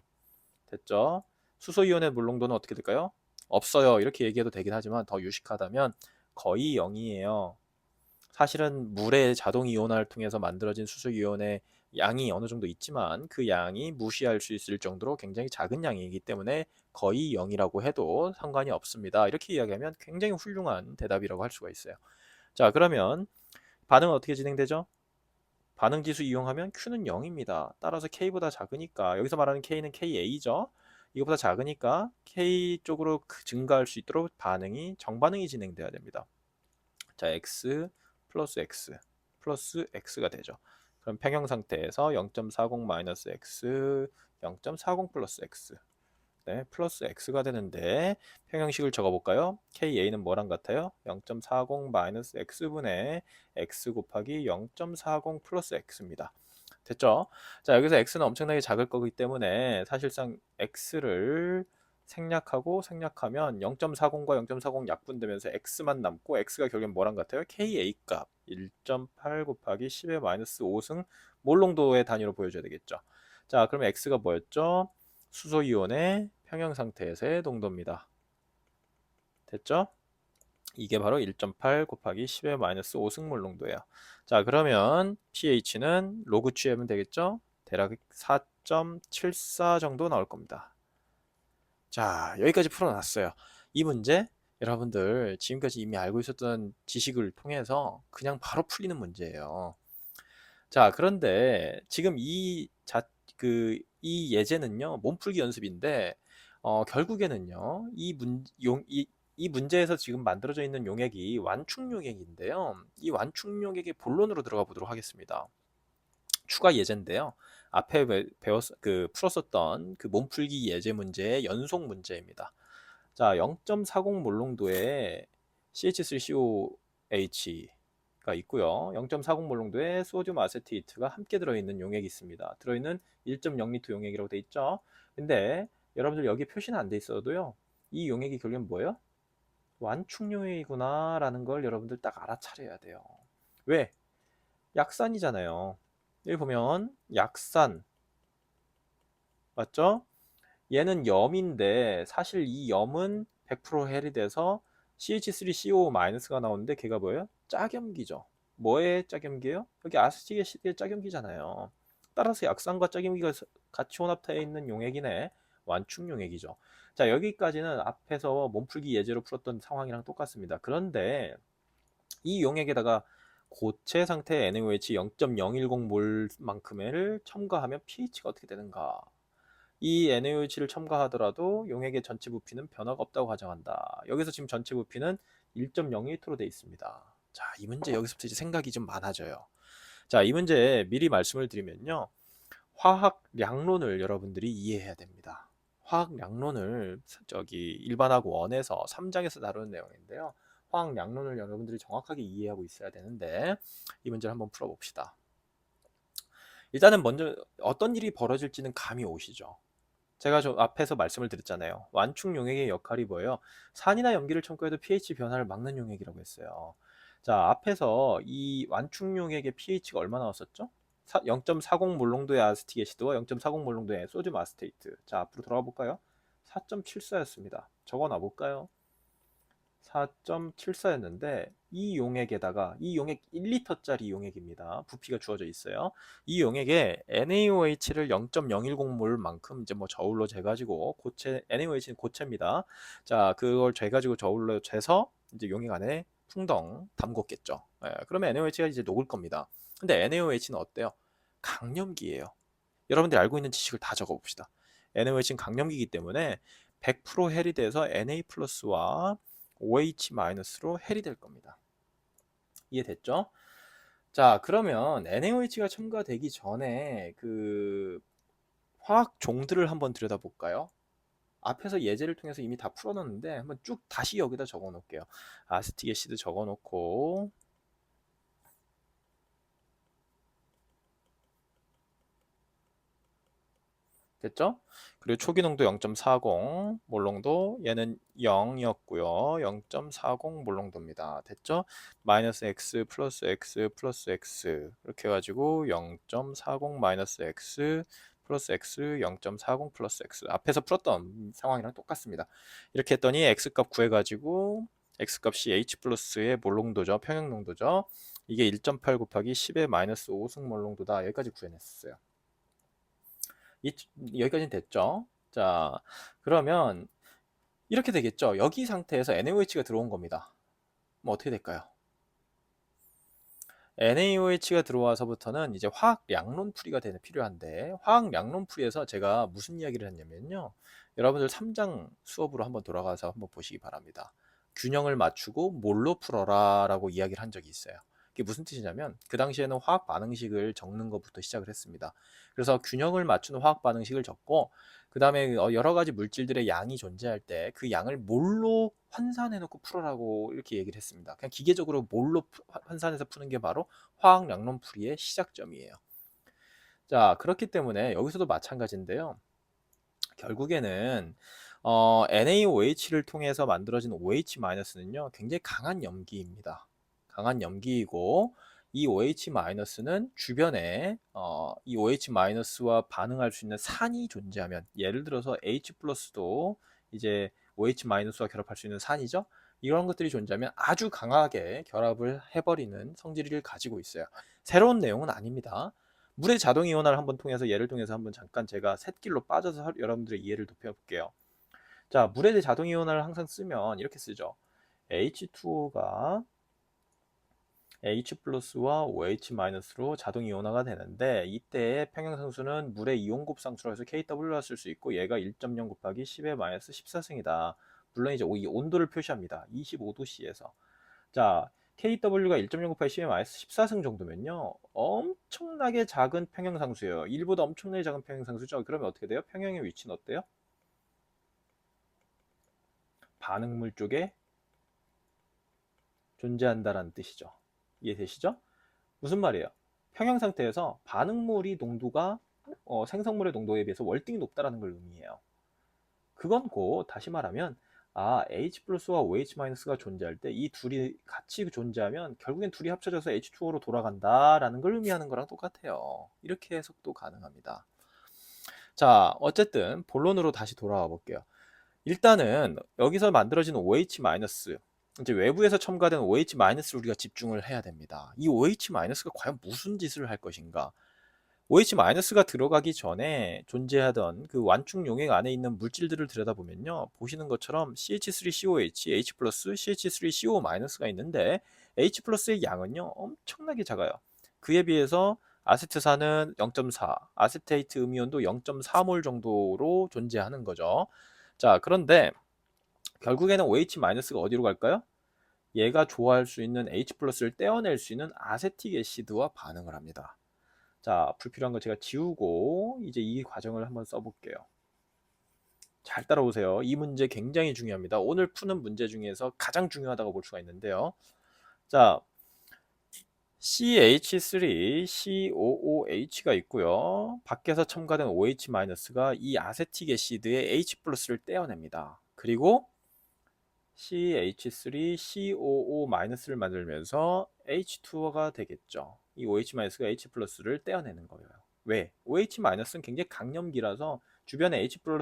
됐죠? 수소이온의 몰농도는 어떻게 될까요? 없어요. 이렇게 얘기해도 되긴 하지만 더 유식하다면 거의 0이에요. 사실은 물의 자동 이온화를 통해서 만들어진 수소이온의 양이 어느 정도 있지만 그 양이 무시할 수 있을 정도로 굉장히 작은 양이기 때문에 거의 0이라고 해도 상관이 없습니다. 이렇게 이야기하면 굉장히 훌륭한 대답이라고 할 수가 있어요. 자, 그러면 반응은 어떻게 진행되죠? 반응 지수 이용하면 Q는 0입니다. 따라서 K보다 작으니까, 여기서 말하는 K는 KA죠. 이거보다 작으니까 K 쪽으로 증가할 수 있도록 정반응이 진행돼야 됩니다. 자, X 플러스 X 플러스 X가 되죠. 그럼 평형 상태에서 0.40 마이너스 X, 0.40 플러스 X, 네, 플러스 X가 되는데 평형식을 적어볼까요? KA는 뭐랑 같아요? 0.40 마이너스 X분의 X 곱하기 0.40 플러스 X입니다. 됐죠? 자, 여기서 x는 엄청나게 작을 거기 때문에 사실상 x를 생략하면 0.40과 0.40 약분되면서 x만 남고 x가 결국엔 뭐랑 같아요? Ka 값 1.8 곱하기 10의 마이너스 5승 몰롱도의 단위로 보여줘야 되겠죠. 자, 그러면 x가 뭐였죠? 수소이온의 평형 상태에서의 농도입니다. 됐죠? 이게 바로 1.8 곱하기 10의 마이너스 5승몰 농도예요. 자, 그러면 pH는 로그 취하면 되겠죠? 대략 4.74 정도 나올 겁니다. 자, 여기까지 풀어놨어요. 이 문제 여러분들 지금까지 이미 알고 있었던 지식을 통해서 그냥 바로 풀리는 문제예요. 자, 그런데 지금 이 예제는요, 몸풀기 연습인데, 결국에는요, 이 문제에서 지금 만들어져 있는 용액이 완충 용액인데요. 이 완충 용액의 본론으로 들어가 보도록 하겠습니다. 추가 예제인데요. 앞에 풀었었던 그 몸풀기 예제 문제의 연속 문제입니다. 자, 0.40 몰롱도의 CH3COH가 있고요. 0.40 몰롱도의 소듐 아세테이트가 함께 들어있는 용액이 있습니다. 들어있는 1.0리터 용액이라고 돼 있죠. 근데 여러분들 여기 표시는 안 돼 있어도요. 이 용액이 결국엔 뭐예요? 완충 용액이구나 라는 걸 여러분들 딱 알아차려야 돼요. 왜? 약산이잖아요. 여기 보면 약산 맞죠? 얘는 염인데 사실 이 염은 100% 헬이 돼서 CH3CO-가 나오는데 걔가 뭐예요? 짝염기죠. 뭐의 짝염기예요? 여기 아세틱의 짝염기잖아요. 따라서 약산과 짝염기가 같이 혼합되어 있는 용액이네. 완충 용액이죠. 자, 여기까지는 앞에서 몸풀기 예제로 풀었던 상황이랑 똑같습니다. 그런데 이 용액에다가 고체 상태의 NaOH 0.010몰만큼을 첨가하면 pH가 어떻게 되는가? 이 NaOH를 첨가하더라도 용액의 전체 부피는 변화가 없다고 가정한다. 여기서 지금 전체 부피는 1.0리터로 되어 있습니다. 자, 이 문제 여기서부터 이제 생각이 좀 많아져요. 자, 이 문제 미리 말씀을 드리면요. 화학량론을 여러분들이 이해해야 됩니다. 화학량론을 일반하고 원에서 3장에서 다루는 내용인데요. 화학량론을 여러분들이 정확하게 이해하고 있어야 되는데 이 문제를 한번 풀어봅시다. 일단은 먼저 어떤 일이 벌어질지는 감이 오시죠. 제가 좀 앞에서 말씀을 드렸잖아요. 완충 용액의 역할이 뭐예요? 산이나 염기를 첨가해도 pH 변화를 막는 용액이라고 했어요. 자, 앞에서 이 완충 용액의 pH가 얼마 나왔었죠? 0.40 몰롱도의 아세틱 애시드와 0.40 몰롱도의 소듐 아세테이트. 자, 앞으로 돌아가 볼까요? 4.74였습니다. 적어 놔 볼까요? 4.74였는데 이 용액에다가 이 용액 1리터짜리 용액입니다. 부피가 주어져 있어요. 이 용액에 NaOH를 0.010몰만큼 이제 뭐 저울로 재가지고 NaOH는 고체입니다. 자, 그걸 재가지고 저울로 재서 이제 용액 안에 풍덩 담궜겠죠. 그러면 NaOH가 이제 녹을 겁니다. 근데 NaOH는 어때요? 강염기예요. 여러분들이 알고 있는 지식을 다 적어봅시다. NaOH는 강염기이기 때문에 100% 헬이 돼서 Na 플러스와 OH-로 헬이 될 겁니다. 이해됐죠? 자, 그러면 NaOH가 첨가되기 전에 그 화학 종들을 한번 들여다볼까요? 앞에서 예제를 통해서 이미 다 풀어놨는데 한번 쭉 다시 여기다 적어 놓을게요. 아세틱 애시드 적어 놓고 됐죠? 그리고 초기 농도 0.40 몰롱도 얘는 0이었고요. 0.40 몰롱도입니다. 됐죠? 마이너스 x 플러스 x 플러스 x 이렇게 해가지고 0.40 마이너스 x 플러스 x 0.40 플러스 x 앞에서 풀었던 상황이랑 똑같습니다. 이렇게 했더니 x값 구해가지고 x값이 h 플러스의 몰롱도죠. 평형 농도죠. 이게 1.8 곱하기 10의 마이너스 5승 몰롱도다. 여기까지 구해냈어요. 여기까지는 됐죠. 자, 그러면 이렇게 되겠죠. 여기 상태에서 NaOH가 들어온 겁니다. 뭐 어떻게 될까요? NaOH가 들어와서부터는 이제 화학 양론풀이가 필요한데 화학 양론풀이에서 제가 무슨 이야기를 했냐면요. 여러분들 3장 수업으로 한번 돌아가서 한번 보시기 바랍니다. 균형을 맞추고 뭘로 풀어라 라고 이야기를 한 적이 있어요. 그게 무슨 뜻이냐면 그 당시에는 화학 반응식을 적는 것부터 시작을 했습니다. 그래서 균형을 맞추는 화학 반응식을 적고 그 다음에 여러 가지 물질들의 양이 존재할 때 그 양을 몰로 환산해 놓고 풀어라고 이렇게 얘기를 했습니다. 그냥 기계적으로 몰로 환산해서 푸는 게 바로 화학 양론풀이의 시작점이에요. 자, 그렇기 때문에 여기서도 마찬가지인데요. 결국에는 NaOH를 통해서 만들어진 OH-는요, 굉장히 강한 염기입니다. 강한 염기이고, 이 OH-는 주변에 이 OH-와 반응할 수 있는 산이 존재하면, 예를 들어서 H+도 이제 OH-와 결합할 수 있는 산이죠. 이런 것들이 존재하면 아주 강하게 결합을 해버리는 성질을 가지고 있어요. 새로운 내용은 아닙니다. 물의 자동 이온화를 한번 통해서 예를 통해서 한번 잠깐 제가 샛길로 빠져서 여러분들의 이해를 높여볼게요. 자, 물의 자동 이온화를 항상 쓰면 이렇게 쓰죠. H2O가 H 플러스와 OH-로 자동 이온화가 되는데, 이때 평형상수는 물의 이온 곱상수로 해서 KW라 쓸 수 있고, 얘가 1.0 곱하기 10의 마이너스 14승이다. 물론 이제 이 온도를 표시합니다. 25도씨에서. 자, KW가 1.0 곱하기 10의 마이너스 14승 정도면요, 엄청나게 작은 평형상수예요. 1보다 엄청나게 작은 평형상수죠. 그러면 어떻게 돼요? 평형의 위치는 어때요? 반응물 쪽에 존재한다라는 뜻이죠. 이해되시죠? 무슨 말이에요? 평형 상태에서 반응물이 농도가 생성물의 농도에 비해서 월등히 높다라는 걸 의미해요. 그건 고 다시 말하면 H 플러스와 OH 마이너스가 존재할 때 이 둘이 같이 존재하면 결국엔 둘이 합쳐져서 H2O로 돌아간다라는 걸 의미하는 거랑 똑같아요. 이렇게 해석도 가능합니다. 자, 어쨌든 본론으로 다시 돌아와 볼게요. 일단은 여기서 만들어진 OH 마이너스, 이제 외부에서 첨가된 OH 마이너스를 우리가 집중을 해야 됩니다. 이 OH 마이너스가 과연 무슨 짓을 할 것인가? OH 마이너스가 들어가기 전에 존재하던 그 완충 용액 안에 있는 물질들을 들여다보면요, 보시는 것처럼 CH3COH, H 플러스, CH3CO 마이너스가 있는데 H 플러스의 양은요 엄청나게 작아요. 그에 비해서 아세트산은 0.4, 아세테이트 음이온도 0.4몰 정도로 존재하는 거죠. 자, 그런데 결국에는 OH-가 어디로 갈까요? 얘가 좋아할 수 있는 H 플러스를 떼어낼 수 있는 아세틱 애시드와 반응을 합니다. 자, 불필요한 거 제가 지우고 이제 이 과정을 한번 써볼게요. 잘 따라오세요. 이 문제 굉장히 중요합니다. 오늘 푸는 문제 중에서 가장 중요하다고 볼 수가 있는데요. 자, CH3COOH가 있고요. 밖에서 첨가된 OH-가 이 아세틱 애시드의 H 플러스를 떼어냅니다. 그리고 CH3COO-를 만들면서 H2O가 되겠죠. 이 OH-가 H+를 떼어내는 거예요. 왜? OH-는 굉장히 강염기라서 주변에 H+를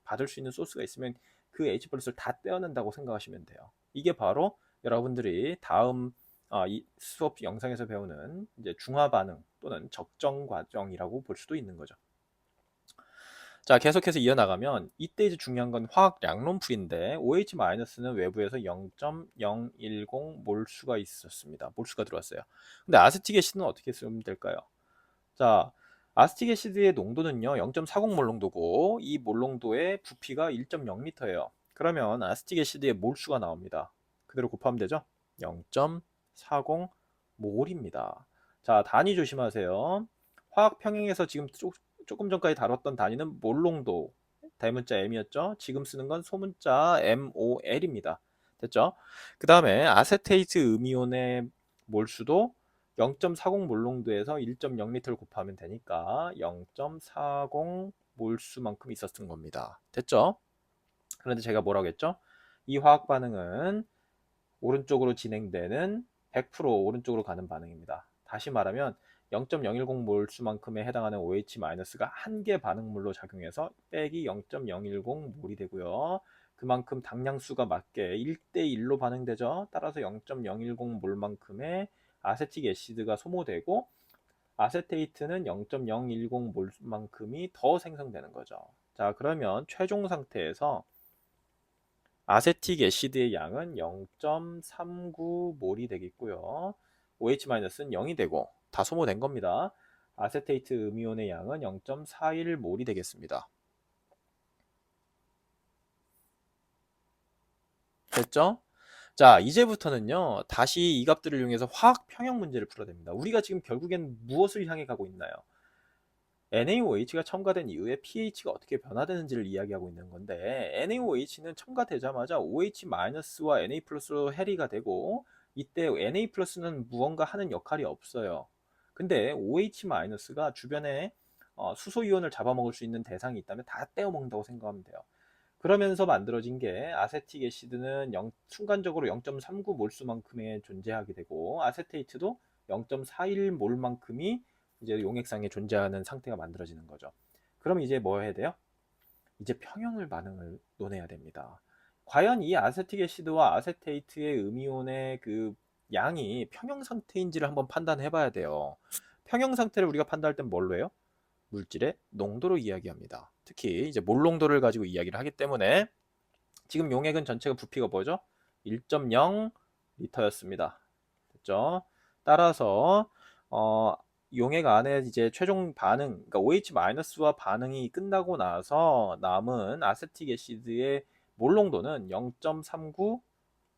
받을 수 있는 소스가 있으면 그 H+를 다 떼어낸다고 생각하시면 돼요. 이게 바로 여러분들이 다음 이 수업 영상에서 배우는 이제 중화 반응 또는 적정 과정이라고 볼 수도 있는 거죠. 자, 계속해서 이어나가면 이때 이제 중요한 건 화학 양론풀인데 OH-는 외부에서 0.010 몰수가 있었습니다. 몰수가 들어왔어요. 근데 아세틱 애시드는 어떻게 쓰면 될까요? 자, 아세틱 애시드의 농도는요 0.40 몰농도고 이 몰농도의 부피가 1.0L예요. 그러면 아세틱 애시드의 몰수가 나옵니다. 그대로 곱하면 되죠? 0.40 몰입니다. 자, 단위 조심하세요. 화학 평행에서 지금 조금 전까지 다뤘던 단위는 몰농도, 대문자 m이었죠. 지금 쓰는 건 소문자 mol입니다. 됐죠? 그 다음에 아세테이트 음이온의 몰수도 0.40 몰농도에서 1.0L를 곱하면 되니까 0.40 몰수만큼 있었던 겁니다. 됐죠? 그런데 제가 뭐라고 했죠? 이 화학 반응은 오른쪽으로 진행되는 100% 오른쪽으로 가는 반응입니다. 다시 말하면 0.010 몰수만큼에 해당하는 OH-가 한 개 반응물로 작용해서 빼기 0.010 몰이 되고요. 그만큼 당량수가 맞게 1대1로 반응되죠. 따라서 0.010 몰만큼의 아세틱 애시드가 소모되고 아세테이트는 0.010 몰만큼이 더 생성되는 거죠. 자, 그러면 최종 상태에서 아세틱 애시드의 양은 0.39몰이 되겠고요. OH-는 0이 되고 다 소모된 겁니다. 아세테이트 음이온의 양은 0.41몰이 되겠습니다. 됐죠? 자, 이제부터는요, 다시 이 값들을 이용해서 화학 평형 문제를 풀어야 됩니다. 우리가 지금 결국엔 무엇을 향해 가고 있나요? NaOH가 첨가된 이후에 pH가 어떻게 변화되는지를 이야기하고 있는 건데, NaOH는 첨가되자마자 OH-와 Na+로 해리가 되고, 이때 Na+는 무언가 하는 역할이 없어요. 근데 OH-가 주변에 수소이온을 잡아먹을 수 있는 대상이 있다면 다 떼어먹는다고 생각하면 돼요. 그러면서 만들어진 게 아세틱 애시드는 순간적으로 0.39 몰수만큼의 존재하게 되고 아세테이트도 0.41 몰만큼이 이제 용액상에 존재하는 상태가 만들어지는 거죠. 그럼 이제 뭐 해야 돼요? 이제 평형을 반응을 논해야 됩니다. 과연 이 아세틱 애시드와 아세테이트의 음이온의 그 양이 평형 상태인지를 한번 판단해 봐야 돼요. 평형 상태를 우리가 판단할 땐 뭘로 해요? 물질의 농도로 이야기합니다. 특히 이제 몰 농도를 가지고 이야기를 하기 때문에 지금 용액은 전체가 부피가 뭐죠? 1.0 리터였습니다. 됐죠? 따라서 용액 안에 이제 최종 반응, 그러니까 OH-와 반응이 끝나고 나서 남은 아세틱 애시드의 몰 농도는 0.39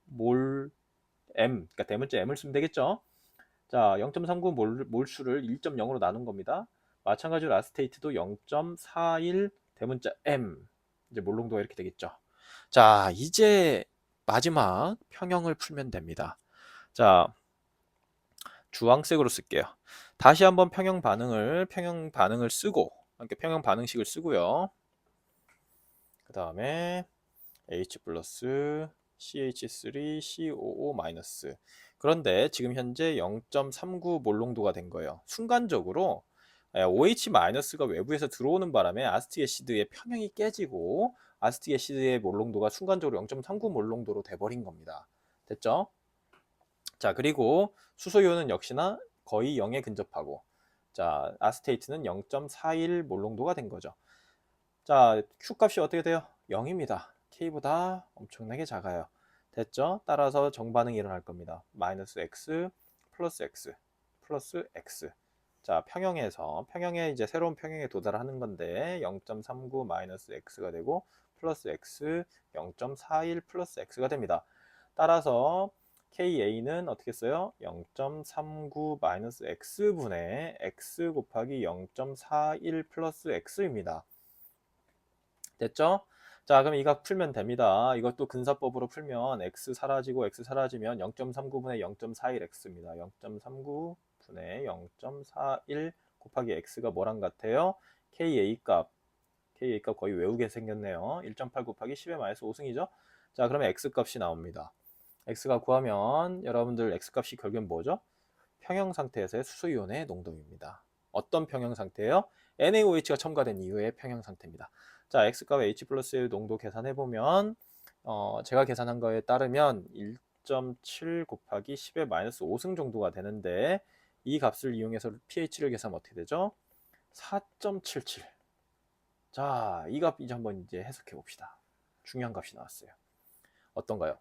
몰 M, 그러니까 대문자 M을 쓰면 되겠죠? 자, 0.39 몰수를 1.0으로 나눈 겁니다. 마찬가지로 아세테이트도 0.41 대문자 M, 이제 몰 농도가 이렇게 되겠죠. 자, 이제 마지막 평형을 풀면 됩니다. 자, 주황색으로 쓸게요. 다시 한번 평형 반응을 쓰고, 그러니까 평형 반응식을 쓰고요. 그 다음에 H 플러스 CH3 COO 마이너스. 그런데 지금 현재 0.39 몰농도가 된 거예요. 순간적으로 OH-가 외부에서 들어오는 바람에 아세틱 애시드의 평형이 깨지고 아세틱 애시드의 몰농도가 순간적으로 0.39 몰농도로 돼버린 겁니다. 됐죠? 자, 그리고 수소이온은 역시나 거의 0에 근접하고, 자, 아세테이트는 0.41 몰농도가 된 거죠. 자, Q 값이 어떻게 돼요? 0입니다. K보다 엄청나게 작아요. 됐죠? 따라서 정반응이 일어날 겁니다. 마이너스 X 플러스 X 플러스 X. 자, 평형에 이제 새로운 평형에 도달하는 건데 0.39 마이너스 X가 되고 플러스 X 0.41 플러스 X가 됩니다. 따라서 KA는 어떻게 써요? 0.39 마이너스 X분의 X 곱하기 0.41 플러스 X입니다. 됐죠? 자, 그럼 이각 풀면 됩니다. 이것도 근사법으로 풀면 x 사라지고 x 사라지면 0.39분의 0.41x입니다. 0.39분의 0.41 곱하기 x가 뭐랑 같아요? KA 값 거의 외우게 생겼네요. 1.8 곱하기 10의 마이너스 5승이죠? 자, 그러면 x 값이 나옵니다. x가 구하면 여러분들 x 값이 결국엔 뭐죠? 평형 상태에서의 수소이온의 농도입니다. 어떤 평형 상태예요? NaOH가 첨가된 이후의 평형 상태입니다. 자, X값 H 플러스의 농도 계산해보면 제가 계산한 거에 따르면 1.7 곱하기 10의 마이너스 5승 정도가 되는데 이 값을 이용해서 pH를 계산하면 어떻게 되죠? 4.77. 자, 이 값 이제 한번 이제 해석해 봅시다. 중요한 값이 나왔어요. 어떤가요?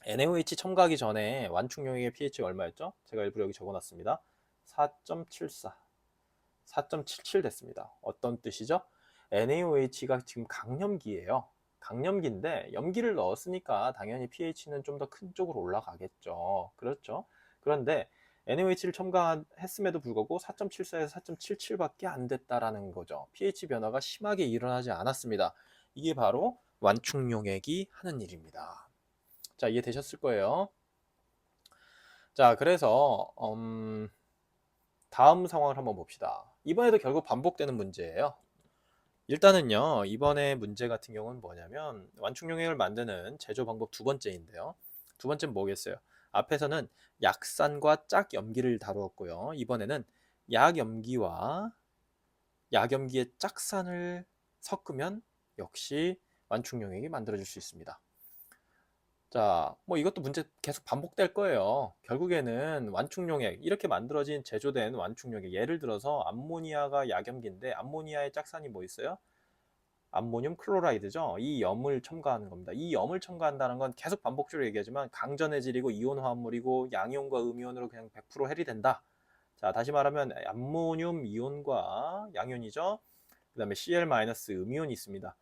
NaOH 첨가하기 전에 완충용액의 pH가 얼마였죠? 제가 일부러 여기 적어놨습니다. 4.74, 4.77 됐습니다. 어떤 뜻이죠? NaOH가 지금 강염기예요. 강염기인데 염기를 넣었으니까 당연히 pH는 좀 더 큰 쪽으로 올라가겠죠. 그렇죠? 그런데 NaOH를 첨가했음에도 불구하고 4.74에서 4.77밖에 안 됐다라는 거죠. pH 변화가 심하게 일어나지 않았습니다. 이게 바로 완충용액이 하는 일입니다. 자, 이해되셨을 거예요. 자, 그래서 다음 상황을 한번 봅시다. 이번에도 결국 반복되는 문제예요. 일단은요, 이번에 문제 같은 경우는 뭐냐면 완충용액을 만드는 제조 방법 두 번째인데요. 두 번째는 뭐겠어요? 앞에서는 약산과 짝염기를 다루었고요. 이번에는 약염기와 약염기의 짝산을 섞으면 역시 완충용액이 만들어질 수 있습니다. 자, 뭐 이것도 문제 계속 반복될 거예요. 결국에는 완충용액, 이렇게 만들어진 제조된 완충용액, 예를 들어서 암모니아가 약염기인데 암모니아의 짝산이 뭐 있어요? 암모늄 클로라이드죠. 이 염을 첨가하는 겁니다. 이 염을 첨가한다는 건 계속 반복적으로 얘기하지만 강전해질이고 이온 화합물이고 양이온과 음이온으로 그냥 100% 해리된다. 자, 다시 말하면 암모늄 이온과 양이온이죠. 그 다음에 Cl- 음이온이 있습니다.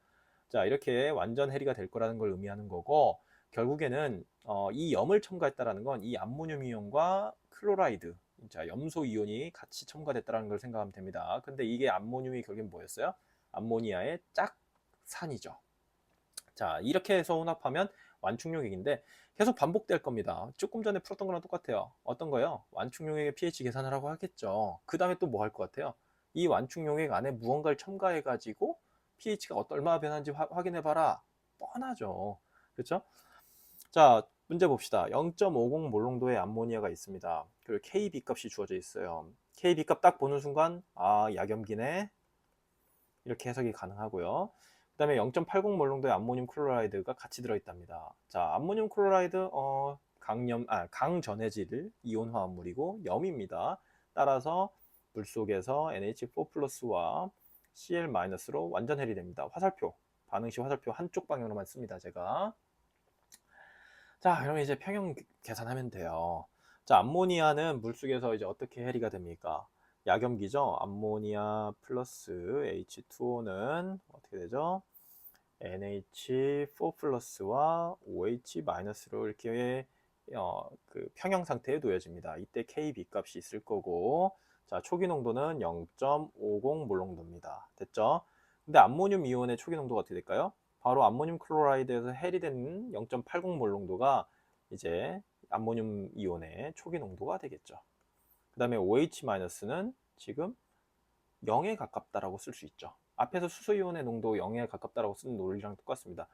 자, 이렇게 완전 해리가 될 거라는 걸 의미하는 거고, 결국에는 이 염을 첨가했다라는 건 이 암모늄 이온과 클로라이드, 자, 염소 이온이 같이 첨가됐다라는 걸 생각하면 됩니다. 근데 이게 암모늄이 결국엔 뭐였어요? 암모니아의 짝산이죠. 자, 이렇게 해서 혼합하면 완충용액인데 계속 반복될 겁니다. 조금 전에 풀었던 거랑 똑같아요. 어떤 거요? 완충용액의 pH 계산을 하고 하겠죠. 그 다음에 또 뭐 할 것 같아요? 이 완충용액 안에 무언가를 첨가해 가지고 pH가 얼마나 변하는지 확인해 봐라. 뻔하죠. 그렇죠? 자, 문제 봅시다. 0.50 몰롱도의 암모니아가 있습니다. 그리고 KB 값이 주어져 있어요. KB 값 딱 보는 순간 아, 약염기네. 이렇게 해석이 가능하고요. 그 다음에 0.80 몰롱도의 암모늄 클로라이드가 같이 들어있답니다. 자, 암모늄 클로라이드 강전해질 이온 화합물이고 염입니다. 따라서 물속에서 NH4 플러스와 Cl-로 완전 해리됩니다. 화살표, 반응 시 화살표 한쪽 방향으로만 씁니다. 제가. 자, 그러면 이제 평형 계산하면 돼요. 자, 암모니아는 물속에서 이제 어떻게 해리가 됩니까? 약염기죠. 암모니아 플러스 H2O는 어떻게 되죠? NH4 플러스와 OH 마이너스로 이렇게 그 평형 상태에 놓여집니다. 이때 KB 값이 있을 거고, 자, 초기 농도는 0.50 몰롱도입니다. 됐죠? 근데 암모늄 이온의 초기 농도가 어떻게 될까요? 바로 암모늄 클로라이드에서 해리된 0.80 몰롱도가 이제 암모늄 이온의 초기 농도가 되겠죠. 그 다음에 OH-는 지금 0에 가깝다라고 쓸 수 있죠. 앞에서 수소이온의 농도 0에 가깝다라고 쓰는 논리랑 똑같습니다.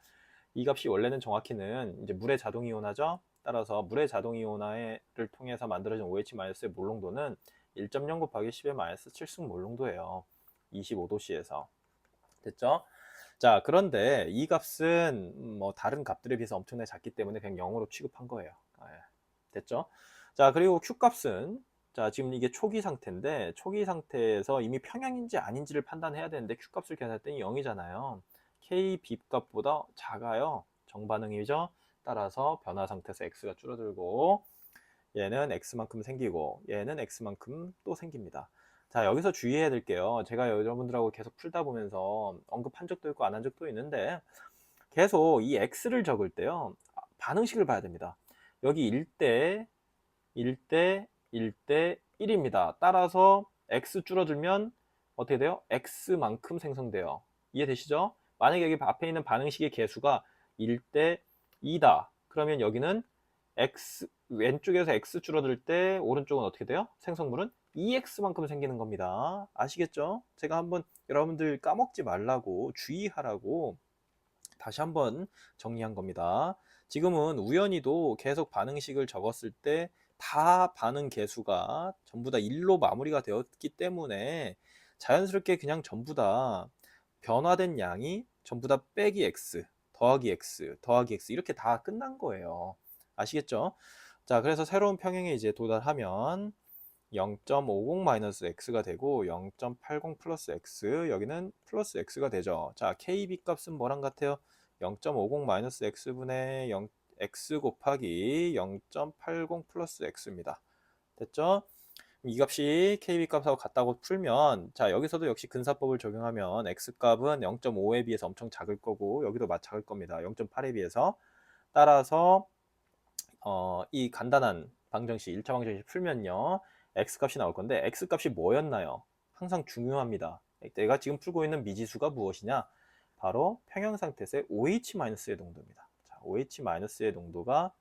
이 값이 원래는 정확히는 이제 물의 자동이온화죠. 따라서 물의 자동이온화를 통해서 만들어진 OH-의 몰농도는 1.0 곱하기 10의 마이너스 7승 몰농도예요. 25도씨에서. 됐죠? 자, 그런데 이 값은 뭐 다른 값들에 비해서 엄청나게 작기 때문에 그냥 0으로 취급한 거예요. 됐죠? 자, 그리고 Q 값은 자, 지금 이게 초기 상태인데 초기 상태에서 이미 평형인지 아닌지를 판단해야 되는데 Q 값을 계산할 때는 0이잖아요. K B 값보다 작아요. 정반응이죠. 따라서 변화 상태에서 X가 줄어들고 얘는 X만큼 생기고 얘는 X만큼 또 생깁니다. 자, 여기서 주의해야 될 게요. 제가 여러분들하고 계속 풀다 보면서 언급한 적도 있고 안 한 적도 있는데 계속 이 X를 적을 때요. 반응식을 봐야 됩니다. 여기 1대 1대 1대 1입니다. 따라서 X 줄어들면 어떻게 돼요? X만큼 생성돼요. 이해되시죠? 만약에 여기 앞에 있는 반응식의 개수가 1대 2다. 그러면 여기는 X, 왼쪽에서 X 줄어들 때 오른쪽은 어떻게 돼요? 생성물은 2X만큼 생기는 겁니다. 아시겠죠? 제가 한번 여러분들 까먹지 말라고 주의하라고 다시 한번 정리한 겁니다. 지금은 우연히도 계속 반응식을 적었을 때 다 반응 개수가 전부 다 1로 마무리가 되었기 때문에 자연스럽게 그냥 전부 다 변화된 양이 전부 다 빼기 x, 더하기 x, 더하기 x 이렇게 다 끝난 거예요. 아시겠죠? 자, 그래서 새로운 평행에 이제 도달하면 0.50 x가 되고 0.80 플러스 x 여기는 플러스 x가 되죠. 자, KB 값은 뭐랑 같아요? 0.50 x분의 0 x 곱하기 0.80 플러스 x입니다. 됐죠? 이 값이 KB 값하고 같다고 풀면 자, 여기서도 역시 근사법을 적용하면 x 값은 0.5에 비해서 엄청 작을 거고 여기도 작을 겁니다. 0.8에 비해서. 따라서 이 간단한 방정식 1차 방정식 풀면요. x값이 나올 건데 x값이 뭐였나요? 항상 중요합니다. 내가 지금 풀고 있는 미지수가 무엇이냐? 바로 평형 상태에서의 OH-의 농도입니다. 자, OH-의 농도가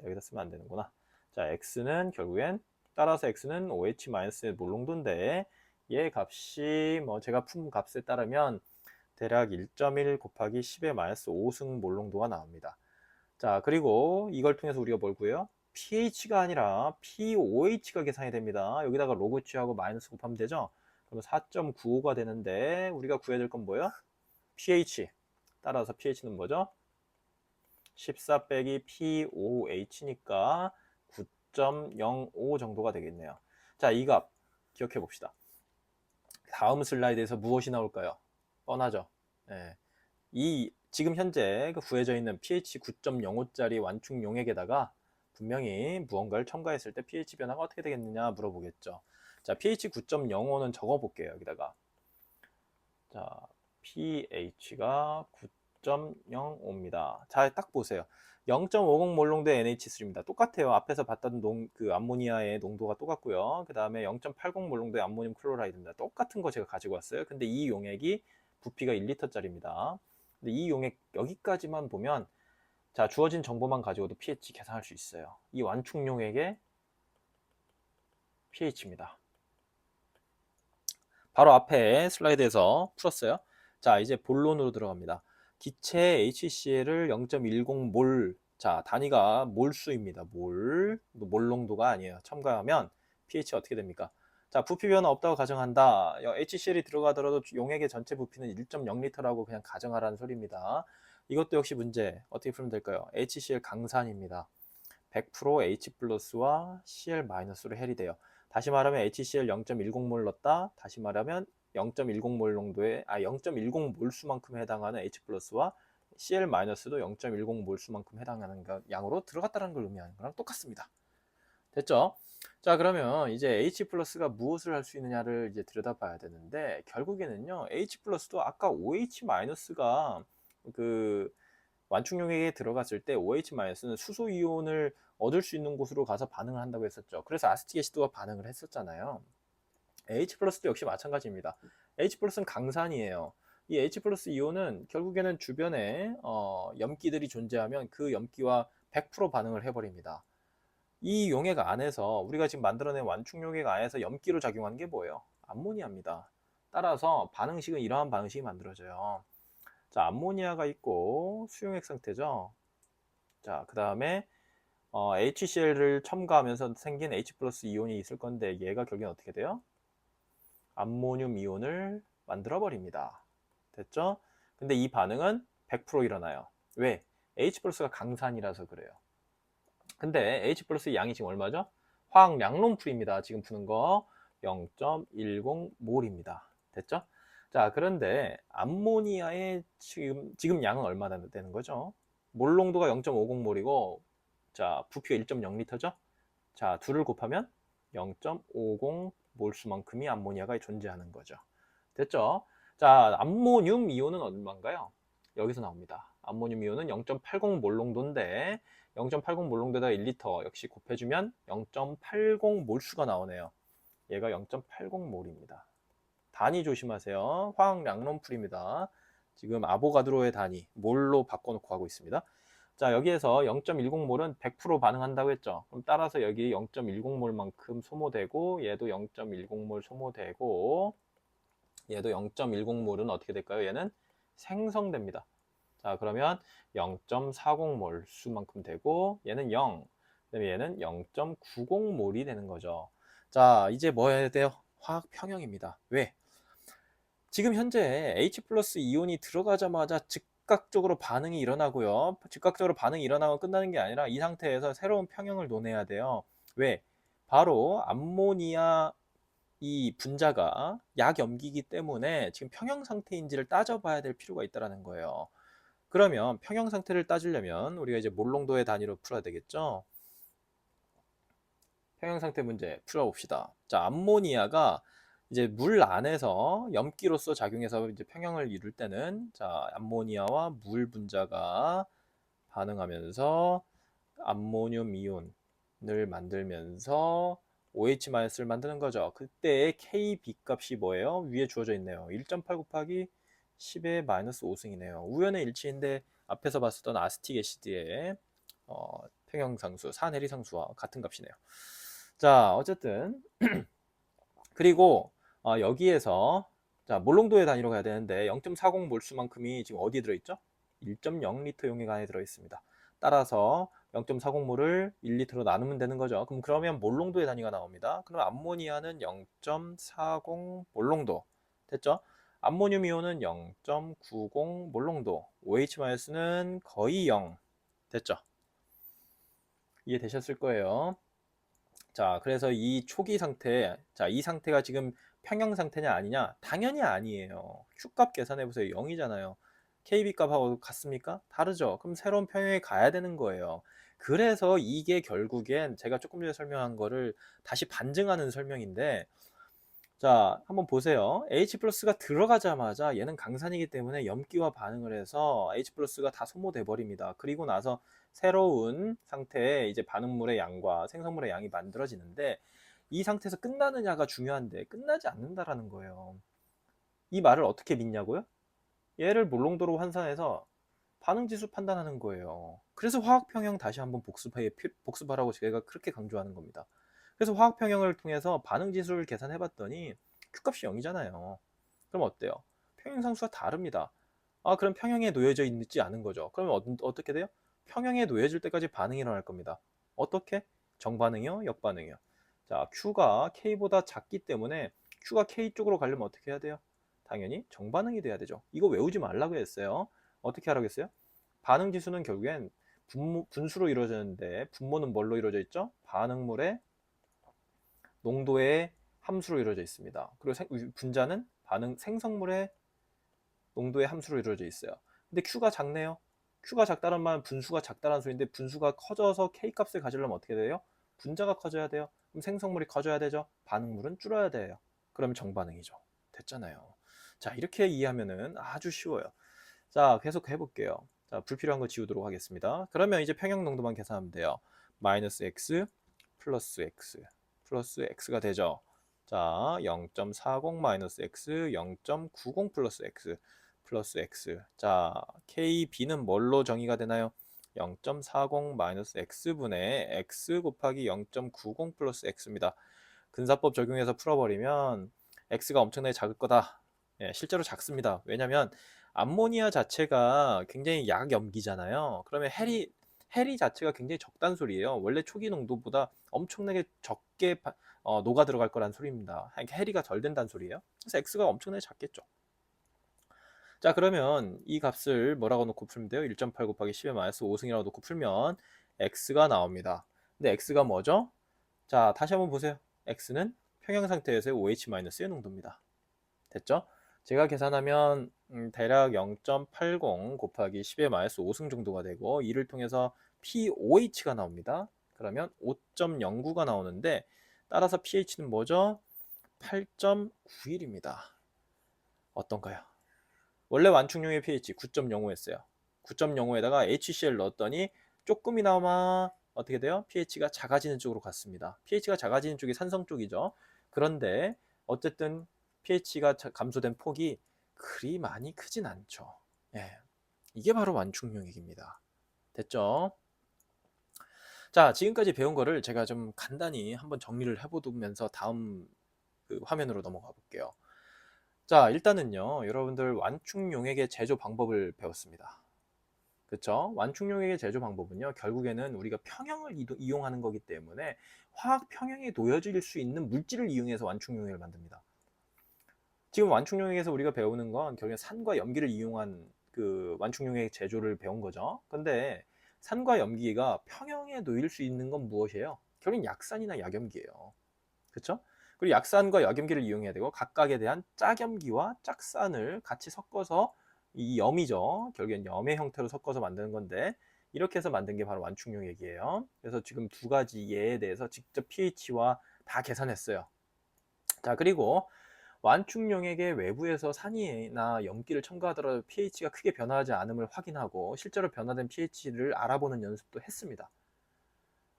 여기다 쓰면 안 되는구나. 자, x는 결국엔 따라서 x는 OH-의 몰농도인데 얘 값이 뭐 제가 푼 값에 따르면 대략 1.1 곱하기 10의 마이너스 5승 몰농도가 나옵니다. 자, 그리고 이걸 통해서 우리가 뭘 구해요? pH가 아니라 pOH가 계산이 됩니다. 여기다가 로그 취하고 마이너스 곱하면 되죠? 그러면 4.95가 되는데 우리가 구해야 될 건 뭐예요? pH. 따라서 pH는 뭐죠? 14 빼기 pOH니까 9.05 정도가 되겠네요. 자, 이 값 기억해 봅시다. 다음 슬라이드에서 무엇이 나올까요? 뻔하죠? 네. 이 지금 현재 구해져 있는 pH 9.05짜리 완충 용액에다가 분명히 무언가를 첨가했을 때 pH 변화가 어떻게 되겠느냐 물어보겠죠. 자, pH 9.05는 적어볼게요. 여기다가. 자, pH가 9.05입니다. 자, 딱 보세요. 0.50 몰롱도의 NH3입니다. 똑같아요. 앞에서 봤던 그 암모니아의 농도가 똑같고요. 그 다음에 0.80 몰롱도의 암모늄 클로라이드입니다. 똑같은 거 제가 가지고 왔어요. 근데 이 용액이 부피가 1리터짜리입니다. 근데 이 용액 여기까지만 보면 자, 주어진 정보만 가지고도 pH 계산할 수 있어요. 이 완충 용액의 pH입니다. 바로 앞에 슬라이드에서 풀었어요. 자, 이제 본론으로 들어갑니다. 기체 HCl을 0.10몰, 자, 단위가 몰수입니다. 몰농도가 아니에요. 첨가하면 pH 어떻게 됩니까? 자, 부피 변화 없다고 가정한다. HCl이 들어가더라도 용액의 전체 부피는 1.0L라고 그냥 가정하라는 소리입니다. 이것도 역시 문제 어떻게 풀면 될까요? HCl 강산입니다. 100% H 플러스와 Cl 마이너스로 해리 돼요. 다시 말하면 HCl 0.10몰 넣었다. 다시 말하면 0.10몰 농도의 0.10몰 수만큼 해당하는 H 플러스와 Cl 마이너스도 0.10몰 수만큼 해당하는 양으로 들어갔다는 걸 의미하는 거랑 똑같습니다. 됐죠? 자, 그러면 이제 H 플러스가 무엇을 할 수 있느냐를 이제 들여다봐야 되는데, 결국에는요, H 플러스도 아까 OH 마이너스가 그 완충용액에 들어갔을 때 OH-는 수소 이온을 얻을 수 있는 곳으로 가서 반응을 한다고 했었죠. 그래서 아세틱 애시드와 반응을 했었잖아요. H 플러스도 역시 마찬가지입니다. H 플러스는 강산이에요. 이 H 플러스 이온은 결국에는 주변에 염기들이 존재하면 그 염기와 100% 반응을 해버립니다. 이 용액 안에서 우리가 지금 만들어낸 완충 용액 안에서 염기로 작용한 게 뭐예요? 암모니아입니다. 따라서 반응식은 이러한 반응식이 만들어져요. 자, 암모니아가 있고 수용액 상태죠. 자, 그 다음에 HCl을 첨가하면서 생긴 H 플러스 이온이 있을 건데 얘가 결국엔 어떻게 돼요? 암모늄 이온을 만들어 버립니다. 됐죠? 근데 이 반응은 100% 일어나요. 왜? H 플러스가 강산이라서 그래요. 근데 H 플러스 양이 지금 얼마죠? 화학 양론풀입니다. 지금 푸는 거 0.10몰입니다. 됐죠? 자, 그런데 암모니아의 지금 양은 얼마나 되는 거죠? 몰 농도가 0.50몰이고, 자, 부피가 1.0L죠? 자, 둘을 곱하면 0.50몰 수만큼이 암모니아가 존재하는 거죠. 됐죠? 자, 암모늄 이온은 얼마인가요? 여기서 나옵니다. 암모늄 이온은 0.80몰 농도인데 0.80몰 농도에다 1리터 역시 곱해주면 0.80몰 수가 나오네요. 얘가 0.80몰입니다. 단위 조심하세요. 화학 양론풀입니다. 지금 아보가드로의 단위 몰로 바꿔놓고 하고 있습니다. 자, 여기에서 0.10몰은 100% 반응한다고 했죠. 그럼 따라서 여기 0.10몰만큼 소모되고 얘도 0.10몰 소모되고 얘도 0.10몰은 어떻게 될까요? 얘는 생성됩니다. 자, 그러면 0.40몰 수만큼 되고 얘는 0, 그다음에 얘는 0.90몰이 되는 거죠. 자, 이제 뭐 해야 돼요? 화학 평형입니다. 왜? 지금 현재 H 플러스 이온이 들어가자마자 즉각적으로 반응이 일어나고요. 즉각적으로 반응이 일어나고 끝나는 게 아니라 이 상태에서 새로운 평형을 논해야 돼요. 왜? 바로 암모니아 이 분자가 약염기이기 때문에 지금 평형 상태인지를 따져봐야 될 필요가 있다는 거예요. 그러면 평형 상태를 따지려면 우리가 이제 몰농도의 단위로 풀어야 되겠죠. 평형 상태 문제 풀어봅시다. 자, 암모니아가 이제 물 안에서 염기로서 작용해서 이제 평형을 이룰 때는 자, 암모니아와 물 분자가 반응하면서 암모늄 이온을 만들면서 OH-를 만드는 거죠. 그때의 KB 값이 뭐예요? 위에 주어져 있네요. 1.8 곱하기 10의 마이너스 5승이네요. 우연의 일치인데 앞에서 봤었던 아스틱 애시드의 평형상수, 산해리상수와 같은 값이네요. 자, 어쨌든 그리고 여기에서 자, 몰농도의 단위로 가야 되는데 0.40 몰수만큼이 지금 어디에 들어있죠? 1.0L 용액 안에 들어있습니다. 따라서 0.40몰을 1리터로 나누면 되는 거죠. 그러면 몰농도의 단위가 나옵니다. 그럼 암모니아는 0.40 몰농도 됐죠? 암모늄 이온은 0.90 몰농도, OH-는 거의 0 됐죠? 이해되셨을 거예요. 자, 그래서 이 초기 상태, 자, 이 상태가 지금 평형 상태냐 아니냐? 당연히 아니에요. Q값 계산해보세요. 0이잖아요. KB 값하고 같습니까? 다르죠. 그럼 새로운 평형에 가야 되는 거예요. 그래서 이게 결국엔 제가 조금 전에 설명한 거를 다시 반증하는 설명인데, 자, 한번 보세요. H 플러스가 들어가자마자 얘는 강산이기 때문에 염기와 반응을 해서 H 플러스가 다 소모돼 버립니다. 그리고 나서 새로운 상태의 이제 반응물의 양과 생성물의 양이 만들어지는데 이 상태에서 끝나느냐가 중요한데 끝나지 않는다라는 거예요. 이 말을 어떻게 믿냐고요? 얘를 몰농도로 환산해서 반응지수 판단하는 거예요. 그래서 화학평형 다시 한번 복습하라고 제가 그렇게 강조하는 겁니다. 그래서 화학평형을 통해서 반응지수를 계산해 봤더니 Q값이 0이잖아요. 그럼 어때요? 평행상수가 다릅니다. 아, 그럼 평형에 놓여져 있지 않은 거죠. 그러면 어떻게 돼요? 평형에 놓여질 때까지 반응이 일어날 겁니다. 어떻게? 정반응이요? 역반응이요? 자, Q가 K보다 작기 때문에 Q가 K 쪽으로 가려면 어떻게 해야 돼요? 당연히 정반응이 돼야 되죠. 이거 외우지 말라고 했어요. 어떻게 하라고 했어요? 반응 지수는 결국엔 분수로 이루어지는데 분모는 뭘로 이루어져 있죠? 반응물의 농도의 함수로 이루어져 있습니다. 그리고 분자는 생성물의 농도의 함수로 이루어져 있어요. 근데 Q가 작네요. Q가 작다는 말은 분수가 작다는 소리인데 분수가 커져서 K값을 가지려면 어떻게 돼요? 분자가 커져야 돼요. 그럼 생성물이 커져야 되죠. 반응물은 줄어야 돼요. 그러면 정반응이죠. 됐잖아요. 자, 이렇게 이해하면은 아주 쉬워요. 자, 계속 해볼게요. 자, 불필요한 거 지우도록 하겠습니다. 그러면 이제 평형 농도만 계산하면 돼요. 마이너스 x 플러스 x 플러스 x가 되죠. 자, 0.40 마이너스 x, 0.90 플러스 x 플러스 x. 자, KB는 뭘로 정의가 되나요? 0.40 마이너스 x분의 x 곱하기 0.90 플러스 x입니다. 근사법 적용해서 풀어버리면 x가 엄청나게 작을 거다. 예, 실제로 작습니다. 왜냐면 암모니아 자체가 굉장히 약염기잖아요. 그러면 해리 자체가 굉장히 적단 소리예요. 원래 초기 농도보다 엄청나게 적게 녹아 들어갈 거란 소리입니다. 해리가 덜 된다는 소리예요. 그래서 x가 엄청나게 작겠죠. 자, 그러면 이 값을 뭐라고 놓고 풀면 돼요? 1.8 곱하기 10의 마이너스 5승이라고 놓고 풀면 x가 나옵니다. 근데 x가 뭐죠? 자, 다시 한번 보세요. x는 평형 상태에서의 OH-의 농도입니다. 됐죠? 제가 계산하면 대략 0.80 곱하기 10의 마이너스 5승 정도가 되고 이를 통해서 pOH가 나옵니다. 그러면 5.09가 나오는데 따라서 pH는 뭐죠? 8.91입니다. 어떤가요? 원래 완충용의 pH 9.05였어요. 9.05에다가 HCl 넣었더니 조금이나마 어떻게 돼요? pH가 작아지는 쪽으로 갔습니다. pH가 작아지는 쪽이 산성 쪽이죠. 그런데 어쨌든 pH가 감소된 폭이 그리 많이 크진 않죠. 예, 이게 바로 완충용액입니다. 됐죠? 자, 지금까지 배운 거를 제가 좀 간단히 한번 정리를 해보면서 다음 그 화면으로 넘어가 볼게요. 자, 일단은요, 여러분들 완충용액의 제조 방법을 배웠습니다. 그쵸? 완충용액의 제조 방법은요, 결국에는 우리가 평형을 이용하는 거기 때문에 화학 평형에 놓여질 수 있는 물질을 이용해서 완충용액을 만듭니다. 지금 완충용액에서 우리가 배우는 건 결국엔 산과 염기를 이용한 그 완충용액 제조를 배운 거죠. 근데 산과 염기가 평형에 놓일 수 있는 건 무엇이에요? 결국엔 약산이나 약염기예요. 그쵸? 그리고 약산과 약염기를 이용해야 되고 각각에 대한 짝염기와 짝산을 같이 섞어서 이 염이죠. 결국엔 염의 형태로 섞어서 만드는 건데 이렇게 해서 만든 게 바로 완충용액이에요. 그래서 지금 두 가지 예에 대해서 직접 pH와 다 계산했어요. 자, 그리고 완충용액의 외부에서 산이나 염기를 첨가하더라도 pH가 크게 변화하지 않음을 확인하고 실제로 변화된 pH를 알아보는 연습도 했습니다.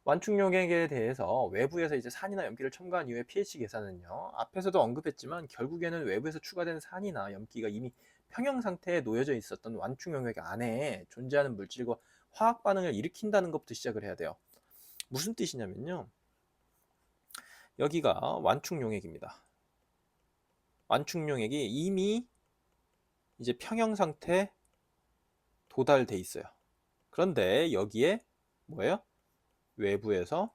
완충용액에 대해서 외부에서 이제 산이나 염기를 첨가한 이후에 pH 계산은요, 앞에서도 언급했지만 결국에는 외부에서 추가된 산이나 염기가 이미 평형 상태에 놓여져 있었던 완충용액 안에 존재하는 물질과 화학 반응을 일으킨다는 것부터 시작을 해야 돼요. 무슨 뜻이냐면요, 여기가 완충용액입니다. 완충용액이 이미 이제 평형 상태에 도달돼 있어요. 그런데 여기에 뭐예요? 외부에서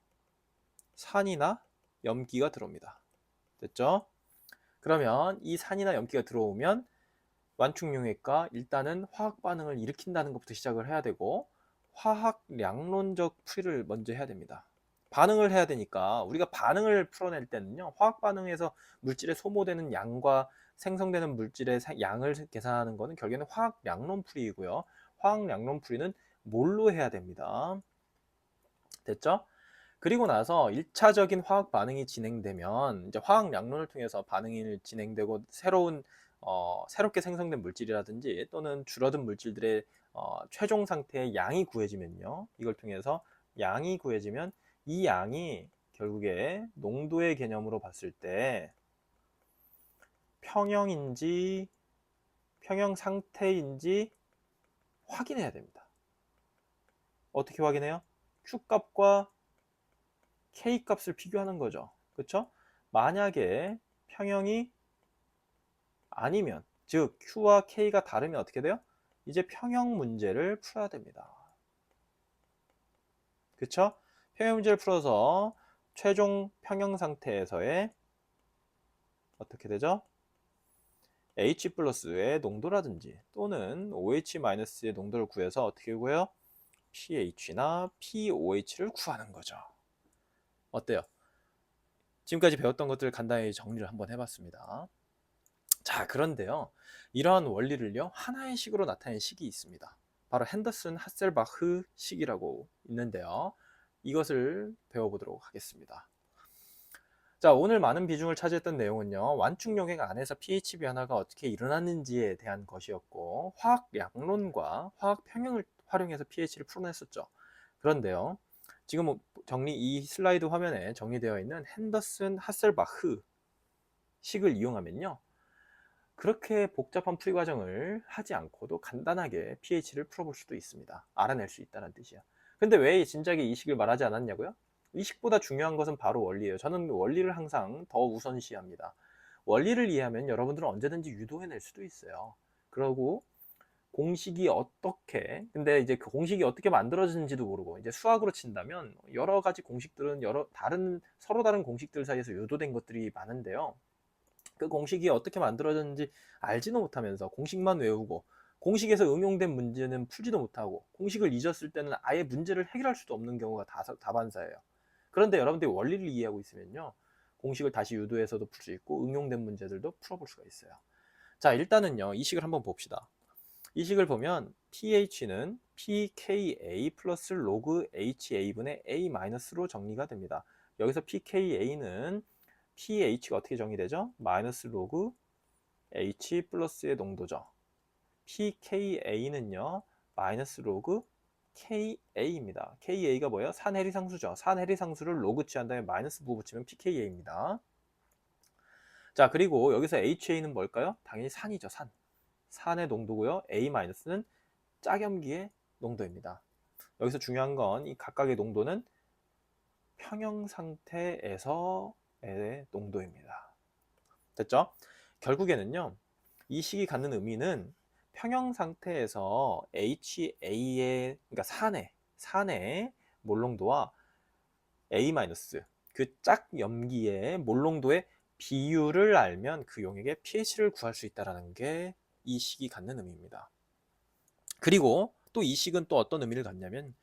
산이나 염기가 들어옵니다. 됐죠? 그러면 이 산이나 염기가 들어오면 완충용액과 일단은 화학 반응을 일으킨다는 것부터 시작을 해야 되고 화학 량론적 풀이를 먼저 해야 됩니다. 반응을 해야 되니까 우리가 반응을 풀어낼 때는요, 화학 반응에서 물질에 소모되는 양과 생성되는 물질의 양을 계산하는 것은 결국에는 화학 량론 풀이이고요. 화학 량론 풀이는 뭘로 해야 됩니다. 됐죠? 그리고 나서 1차적인 화학 반응이 진행되면 이제 화학 양론을 통해서 반응이 진행되고 새롭게 생성된 물질이라든지 또는 줄어든 물질들의 최종 상태의 양이 구해지면요. 이걸 통해서 양이 구해지면 이 양이 결국에 농도의 개념으로 봤을 때 평형 상태인지 확인해야 됩니다. 어떻게 확인해요? Q값과 K값을 비교하는 거죠. 그렇죠? 만약에 평형이 아니면 즉 Q와 K가 다르면 어떻게 돼요? 이제 평형 문제를 풀어야 됩니다. 그쵸? 평형 문제를 풀어서 최종 평형 상태에서의 어떻게 되죠? H 플러스의 농도라든지 또는 OH-의 농도를 구해서 어떻게 구해요? pH나 pOH를 구하는 거죠. 어때요? 지금까지 배웠던 것들을 간단히 정리를 한번 해봤습니다. 자, 그런데요. 이러한 원리를요. 하나의 식으로 나타낸 식이 있습니다. 바로 핸더슨 하셀바흐 식이라고 있는데요. 이것을 배워보도록 하겠습니다. 자, 오늘 많은 비중을 차지했던 내용은요. 완충 용액 안에서 pH 변화가 어떻게 일어나는지에 대한 것이었고 화학 양론과 화학 평형을 활용해서 pH를 풀어냈었죠. 그런데요. 지금 이 슬라이드 화면에 정리되어 있는 핸더슨 하셀바흐 식을 이용하면요. 그렇게 복잡한 풀이 과정을 하지 않고도 간단하게 pH를 풀어볼 수도 있습니다. 알아낼 수 있다는 뜻이야. 근데 왜 진작에 이 식을 말하지 않았냐고요? 이 식보다 중요한 것은 바로 원리예요. 저는 원리를 항상 더 우선시합니다. 원리를 이해하면 여러분들은 언제든지 유도해낼 수도 있어요. 그러고 공식이 어떻게, 근데 이제 그 공식이 어떻게 만들어지는지도 모르고 이제 수학으로 친다면 여러 가지 공식들은 서로 다른 공식들 사이에서 유도된 것들이 많은데요. 그 공식이 어떻게 만들어졌는지 알지도 못하면서 공식만 외우고 공식에서 응용된 문제는 풀지도 못하고 공식을 잊었을 때는 아예 문제를 해결할 수도 없는 경우가 다반사예요. 그런데 여러분들이 원리를 이해하고 있으면요. 공식을 다시 유도해서도 풀 수 있고 응용된 문제들도 풀어볼 수가 있어요. 자, 일단은요. 이 식을 한번 봅시다. 이 식을 보면 pH는 pKa 플러스 로그 HA분의 A-로 정리가 됩니다. 여기서 pKa는 pH가 어떻게 정의되죠? 마이너스 로그 H 플러스의 농도죠. pKa는요, 마이너스 로그 KA입니다. KA가 뭐예요? 산해리상수죠. 산해리상수를 로그 취한 다음에 마이너스 부호 붙이면 pKa입니다. 자, 그리고 여기서 HA는 뭘까요? 당연히 산이죠, 산. 산의 농도고요. A-는 짝염기의 농도입니다. 여기서 중요한 건 이 각각의 농도는 평형 상태에서의 농도입니다. 됐죠? 결국에는요. 이 식이 갖는 의미는 평형 상태에서 HA의 그러니까 산의 몰농도와 A- 그 짝염기의 몰농도의 비율을 알면 그 용액의 pH를 구할 수 있다는 게 이 식이 갖는 의미입니다. 그리고 또 이 식은 또 어떤 의미를 갖냐면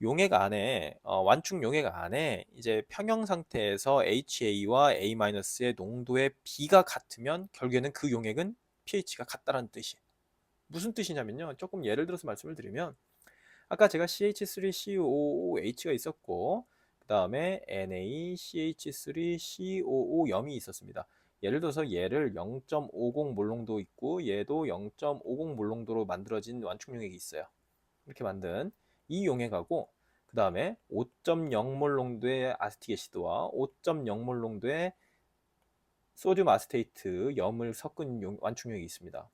용액 안에 완충 용액 안에 이제 평형 상태에서 HA와 A-의 농도의 B가 같으면 결국에는 그 용액은 pH가 같다라는 뜻이에요. 무슨 뜻이냐면요. 조금 예를 들어서 말씀을 드리면 아까 제가 CH3COOH가 있었고 그 다음에 NaCH3COO 염이 있었습니다. 예를 들어서 얘를 0.50 몰농도 있고 얘도 0.50 몰농도로 만들어진 완충 용액이 있어요. 이렇게 만든 이 용액하고 그 다음에 5.0몰 농도의 아세틱 애시드와 5.0몰 농도의 소듐 아세테이트 염을 섞은 완충 용액이 있습니다.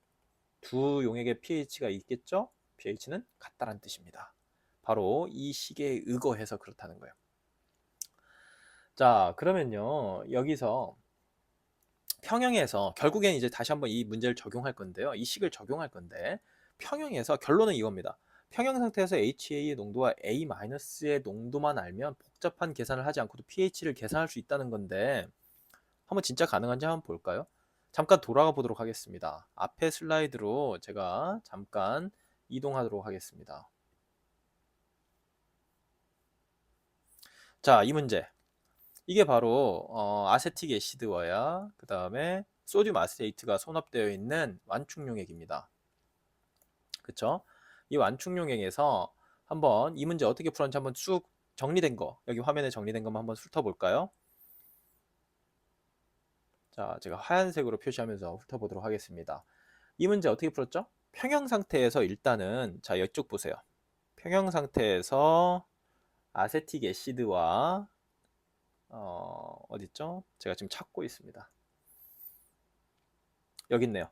두 용액의 pH가 있겠죠? pH는 같다는 뜻입니다. 바로 이 식에 의거해서 그렇다는 거예요. 자, 그러면요. 여기서 평형에서 결국엔 이제 다시 한번 이 문제를 적용할 건데요. 이 식을 적용할 건데 평형에서 결론은 이겁니다. 평형 상태에서 HA의 농도와 A-의 농도만 알면 복잡한 계산을 하지 않고도 pH를 계산할 수 있다는 건데 한번 진짜 가능한지 한번 볼까요? 잠깐 돌아가 보도록 하겠습니다. 앞에 슬라이드로 제가 잠깐 이동하도록 하겠습니다. 자, 이 문제. 이게 바로 아세틱 애시드와야 그 다음에 소듐 아세테이트가 혼합되어 있는 완충용액입니다. 그쵸? 이 완충용액에서 한번 이 문제 어떻게 풀었는지 한번 쭉 정리된 거 여기 화면에 정리된 것만 한번 훑어볼까요? 자, 제가 하얀색으로 표시하면서 훑어보도록 하겠습니다. 이 문제 어떻게 풀었죠? 평형 상태에서 일단은 자, 이쪽 보세요. 평형 상태에서 아세틱 애시드와 어딨죠? 제가 지금 찾고 있습니다. 여기 있네요.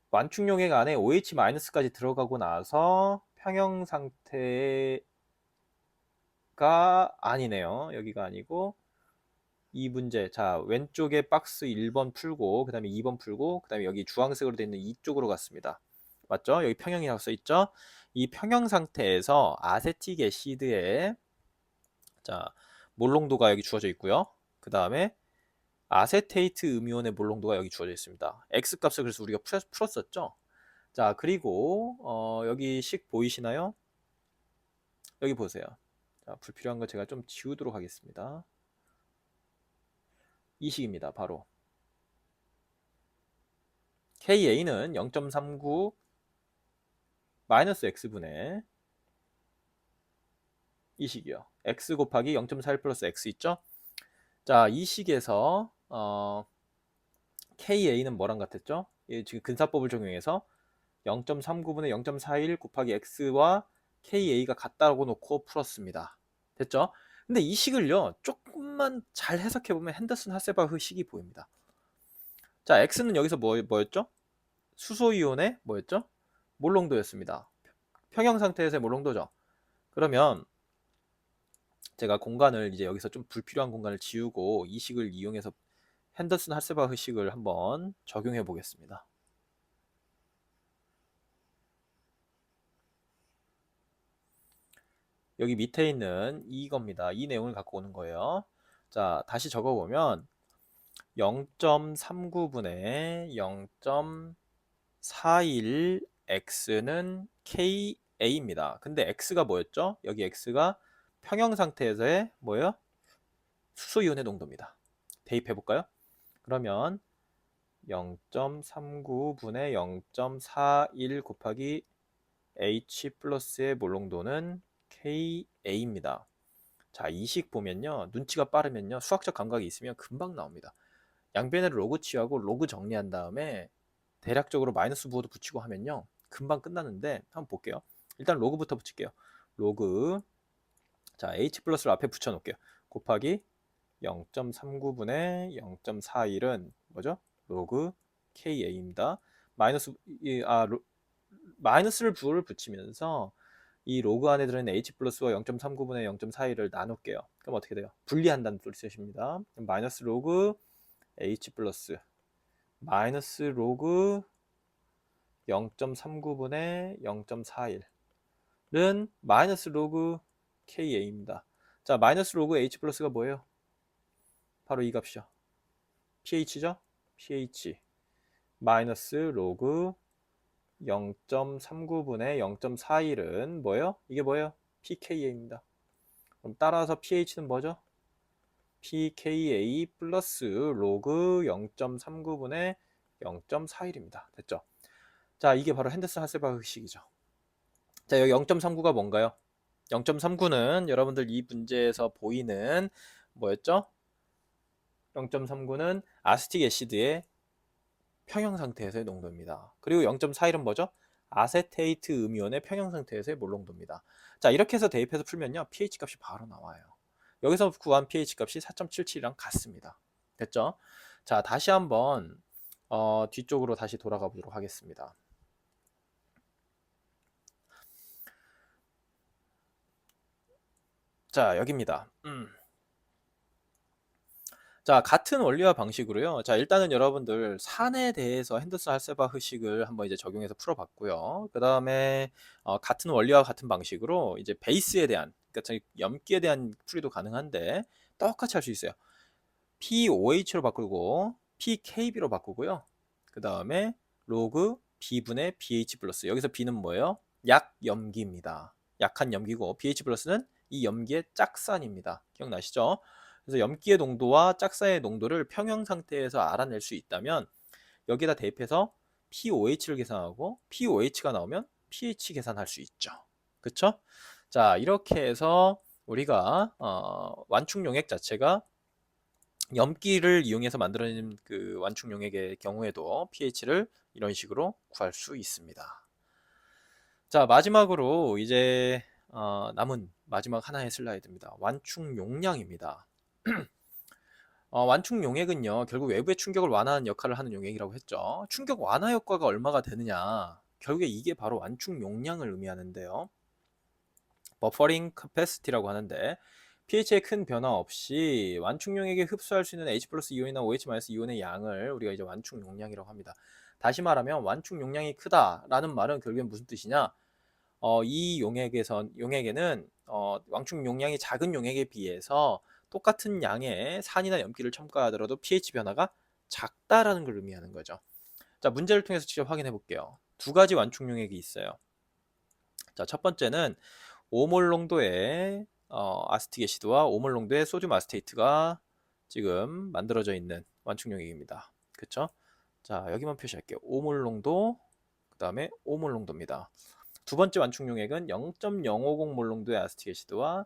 완충용액 안에 OH-까지 들어가고 나서 평형 상태가 아니네요. 여기가 아니고 이 문제, 자, 왼쪽에 박스 1번 풀고, 그 다음에 2번 풀고, 그 다음에 여기 주황색으로 되어 있는 이쪽으로 갔습니다. 맞죠? 여기 평형이라고 써 있죠? 이 평형 상태에서 아세틱 애시드에, 자, 몰롱도가 여기 주어져 있고요. 그 다음에 아세테이트 음이온의 몰롱도가 여기 주어져 있습니다. X 값을 그래서 우리가 풀었었죠? 자, 그리고, 여기 식 보이시나요? 여기 보세요. 자, 불필요한 거 제가 좀 지우도록 하겠습니다. 이 식입니다. 바로. KA는 0.39 마이너스 X분의 이 식이요. X 곱하기 0.41 플러스 X 있죠? 자, 이 식에서 KA는 뭐랑 같았죠? 지금 근사법을 적용해서 0.39분의 0.41 곱하기 X와 KA가 같다고 놓고 풀었습니다. 됐죠? 근데 이 식을요, 조금만 잘 해석해보면 핸더슨 하세바흐 식이 보입니다. 자, X는 여기서 뭐였죠? 수소이온의 뭐였죠? 몰롱도였습니다. 평형 상태에서의 몰롱도죠. 그러면 제가 공간을 이제 여기서 좀 불필요한 공간을 지우고 이 식을 이용해서 핸더슨 하세바흐 식을 한번 적용해 보겠습니다. 여기 밑에 있는 이겁니다. 이 내용을 갖고 오는 거예요. 자, 다시 적어보면 0.39분의 0.41x는 KA입니다. 근데 x가 뭐였죠? 여기 x가 평형 상태에서의 뭐예요? 수소이온의 농도입니다. 대입해 볼까요? 그러면 0.39분의 0.41 곱하기 H 플러스의 몰롱도는 KA입니다. 자, 이 식 보면요. 눈치가 빠르면요. 수학적 감각이 있으면 금방 나옵니다. 양변을 로그 취하고 로그 정리한 다음에 대략적으로 마이너스 부호도 붙이고 하면요. 금방 끝나는데 한번 볼게요. 일단 로그부터 붙일게요. 로그, 자, H 플러스를 앞에 붙여 놓을게요. 곱하기 0.39분의 0.41은 뭐죠? 로그 KA입니다. 마이너스를 부호를 붙이면서 이 로그 안에 들어있는 H 플러스와 0.39분의 0.41을 나눌게요. 그럼 어떻게 돼요? 분리한다는 뜻입니다. 마이너스 로그 H 플러스 마이너스 로그 0.39분의 0.41은 마이너스 로그 KA입니다. 자, 마이너스 로그 H 플러스가 뭐예요? 바로 이 값이죠. pH죠? pH 마이너스 로그 0.39분의 0.41은 뭐예요? 이게 뭐예요? pKa입니다. 그럼 따라서 pH는 뭐죠? pKa 플러스 로그 0.39분의 0.41입니다. 됐죠? 자, 이게 바로 핸더슨 하세바흐 식이죠. 자, 여기 0.39가 뭔가요? 0.39는 여러분들 이 문제에서 보이는 뭐였죠? 0.39는 아세틱 애시드의 평형 상태에서의 농도입니다. 그리고 0.41은 뭐죠? 아세테이트 음이온의 평형 상태에서의 몰농도입니다. 자, 이렇게 해서 대입해서 풀면요. pH 값이 바로 나와요. 여기서 구한 pH 값이 4.77이랑 같습니다. 됐죠? 자, 다시 한번 뒤쪽으로 다시 돌아가 보도록 하겠습니다. 자, 여기입니다. 자, 같은 원리와 방식으로요. 자, 일단은 여러분들 산에 대해서 핸더슨 할세바흐 식을 한번 이제 적용해서 풀어봤고요. 그 다음에 같은 원리와 같은 방식으로 이제 베이스에 대한, 그러니까 염기에 대한 풀이도 가능한데 똑같이 할 수 있어요. POH로 바꾸고 PKB로 바꾸고요. 그 다음에 로그 B분의 BH 플러스. 여기서 B는 뭐예요? 약염기입니다. 약한 염기고 BH 플러스는 이 염기의 짝산입니다. 기억나시죠? 그래서 염기의 농도와 짝산의 농도를 평형 상태에서 알아낼 수 있다면 여기다 대입해서 POH를 계산하고 POH가 나오면 pH 계산할 수 있죠. 그쵸? 자, 이렇게 해서 우리가 완충 용액 자체가 염기를 이용해서 만들어진 그 완충 용액의 경우에도 pH를 이런 식으로 구할 수 있습니다. 자, 마지막으로 이제 남은 마지막 하나의 슬라이드입니다. 완충 용량입니다. 완충 용액은요, 결국 외부의 충격을 완화하는 역할을 하는 용액이라고 했죠. 충격 완화 효과가 얼마가 되느냐, 결국에 이게 바로 완충 용량을 의미하는데요. 버퍼링 캐패시티라고 하는데 pH의 큰 변화 없이 완충용액에 흡수할 수 있는 H 플러스 이온이나 OH 마이너스 이온의 양을 우리가 이제 완충 용량이라고 합니다. 다시 말하면 완충 용량이 크다라는 말은 결국엔 무슨 뜻이냐? 이 용액에는 완충 용량이 작은 용액에 비해서 똑같은 양의 산이나 염기를 첨가하더라도 pH 변화가 작다라는 걸 의미하는 거죠. 자, 문제를 통해서 직접 확인해 볼게요. 두 가지 완충 용액이 있어요. 자, 첫 번째는 5몰 농도의 아스틱 애시드와 5몰 농도의 소듐 아스테이트가 지금 만들어져 있는 완충 용액입니다. 그쵸? 자, 여기만 표시할게요. 5몰 농도, 그 다음에 5몰 농도입니다. 두 번째 완충 용액은 0.050몰 농도의 아스틱 애시드와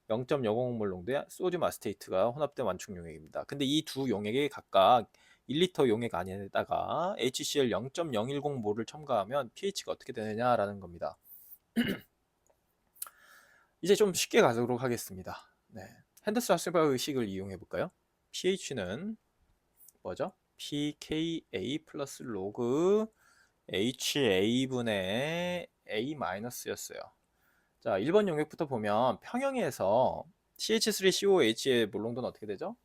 0.050몰 농도의 소듐 아스테이트가 혼합된 완충 용액입니다. 근데 이 두 용액이 각각 1리터 용액 안에다가 HCl 0.010몰을 첨가하면 pH가 어떻게 되느냐라는 겁니다. 이제 좀 쉽게 가도록 하겠습니다. 네. 핸더스 하슬바 의식을 이용해 볼까요? pH는 뭐죠? pKa 플러스 로그 HA분의 A 마이너스였어요. 자, 1번 용액부터 보면 평형에서 CH3COOH의 몰농도는 어떻게 되죠?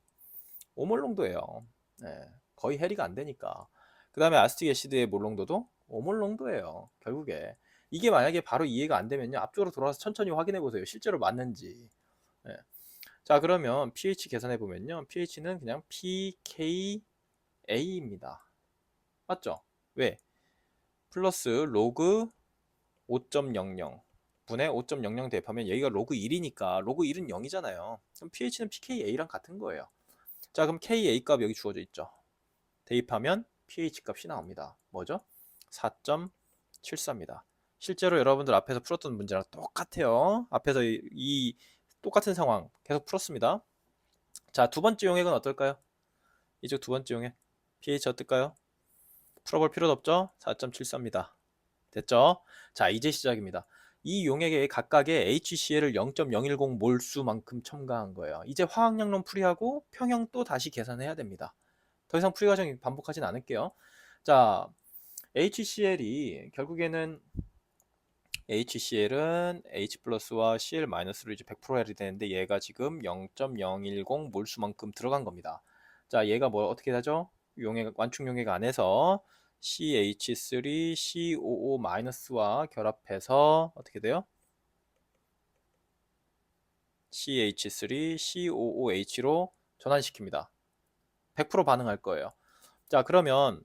5몰 농도예요. 네, 거의 해리가 안 되니까. 그 다음에 아스틱 애시드의 몰농도도 5몰 농도예요. 결국에. 이게 만약에 바로 이해가 안 되면요. 앞쪽으로 돌아와서 천천히 확인해 보세요. 실제로 맞는지. 네. 자, 그러면 pH 계산해 보면요. pH는 그냥 pKa입니다. 맞죠? 왜? 플러스 로그 5.00 분의 5.00 대입하면 여기가 로그 1이니까 로그 1은 0이잖아요. 그럼 pH는 pKa랑 같은 거예요. 자, 그럼 Ka 값 여기 주어져 있죠. 대입하면 pH 값이 나옵니다. 뭐죠? 4.74입니다. 실제로 여러분들 앞에서 풀었던 문제랑 똑같아요. 앞에서 이 똑같은 상황 계속 풀었습니다. 자, 두 번째 용액은 어떨까요? 이쪽 두 번째 용액 pH 어떨까요? 풀어볼 필요도 없죠? 4.74입니다. 됐죠? 자, 이제 시작입니다. 이 용액의 각각의 HCl을 0.010 몰수만큼 첨가한 거예요. 이제 화학양론 풀이하고 평형 또 다시 계산해야 됩니다. 더 이상 풀이 과정 반복하진 않을게요. 자, HCl이 결국에는 HCl은 H 플러스와 Cl 마이너스로 이제 100% 해야 되는데 얘가 지금 0.010 몰수만큼 들어간 겁니다. 자, 얘가 뭐 어떻게 하죠? 용액 완충 용액 안에서 CH3COO-와 결합해서 어떻게 돼요? CH3COOH로 전환시킵니다. 100% 반응할 거예요. 자, 그러면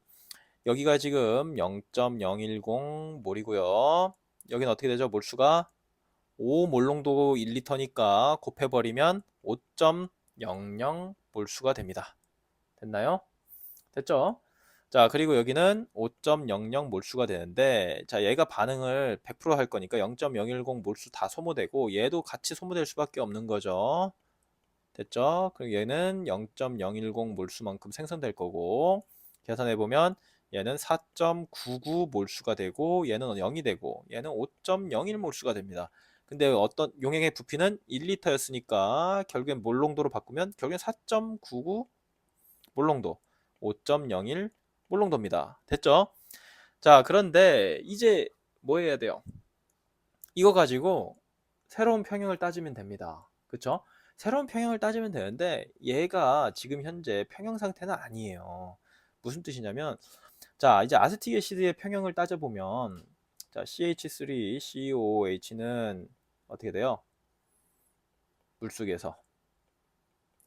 여기가 지금 0.010 몰이고요. 여기는 어떻게 되죠? 몰수가 5몰 농도 1리터니까 곱해버리면 5.00 몰수가 됩니다. 됐나요? 됐죠? 자, 그리고 여기는 5.00 몰수가 되는데, 자, 얘가 반응을 100% 할 거니까 0.010 몰수 다 소모되고 얘도 같이 소모될 수밖에 없는 거죠. 됐죠? 그리고 얘는 0.010 몰수만큼 생성될 거고, 계산해 보면 얘는 4.99 몰수가 되고 얘는 0이 되고 얘는 5.01 몰수가 됩니다. 근데 어떤 용액의 부피는 1리터였으니까 결국엔 몰농도로 바꾸면 결국엔 4.99 몰농도, 5.01 몰농도입니다. 됐죠? 자, 그런데 이제 뭐 해야 돼요? 이거 가지고 새로운 평형을 따지면 됩니다. 그쵸? 새로운 평형을 따지면 되는데 얘가 지금 현재 평형 상태는 아니에요. 무슨 뜻이냐면, 자, 이제 아세틱 애시드의 평형을 따져보면, 자, CH3COOH는 어떻게 돼요? 물속에서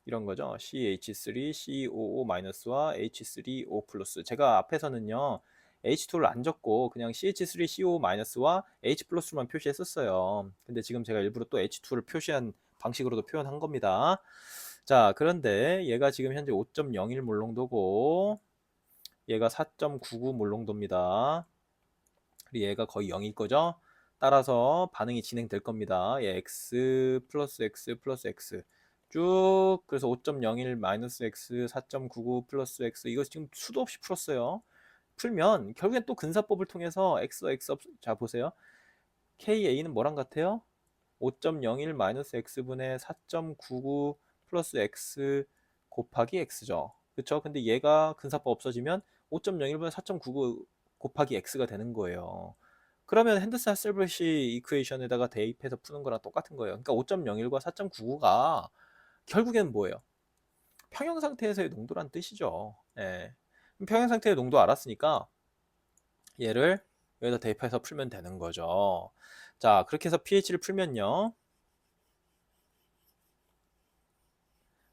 이런 거죠. CH3COO-와 H3O+. 제가 앞에서는요, H2를 안 적고 그냥 CH3CO-와 H+만 표시했었어요. 근데 지금 제가 일부러 또 H2를 표시한 방식으로도 표현한 겁니다. 자, 그런데 얘가 지금 현재 5.01 몰농도고 얘가 4.99 몰농도입니다. 그리고 얘가 거의 0일 거죠. 따라서 반응이 진행될 겁니다. 얘 X 플러스 X 플러스 X 쭉, 그래서 5.01 마이너스 X, 4.99 플러스 X, 이거 지금 수도 없이 풀었어요. 풀면 결국엔 또 근사법을 통해서 자, 보세요. KA는 뭐랑 같아요? 5.01 마이너스 X분의 4.99 플러스 X 곱하기 X죠. 그쵸? 근데 얘가 근사법 없어지면 5.01분의 4.99 곱하기 X가 되는 거예요. 그러면 핸더슨-하셀브러시 이퀘이션에다가 대입해서 푸는 거랑 똑같은 거예요. 그러니까 5.01과 4.99가 결국엔 뭐예요? 평형 상태에서의 농도란 뜻이죠. 예. 평형 상태의 농도 알았으니까 얘를 여기다 대입해서 풀면 되는 거죠. 자, 그렇게 해서 pH를 풀면요.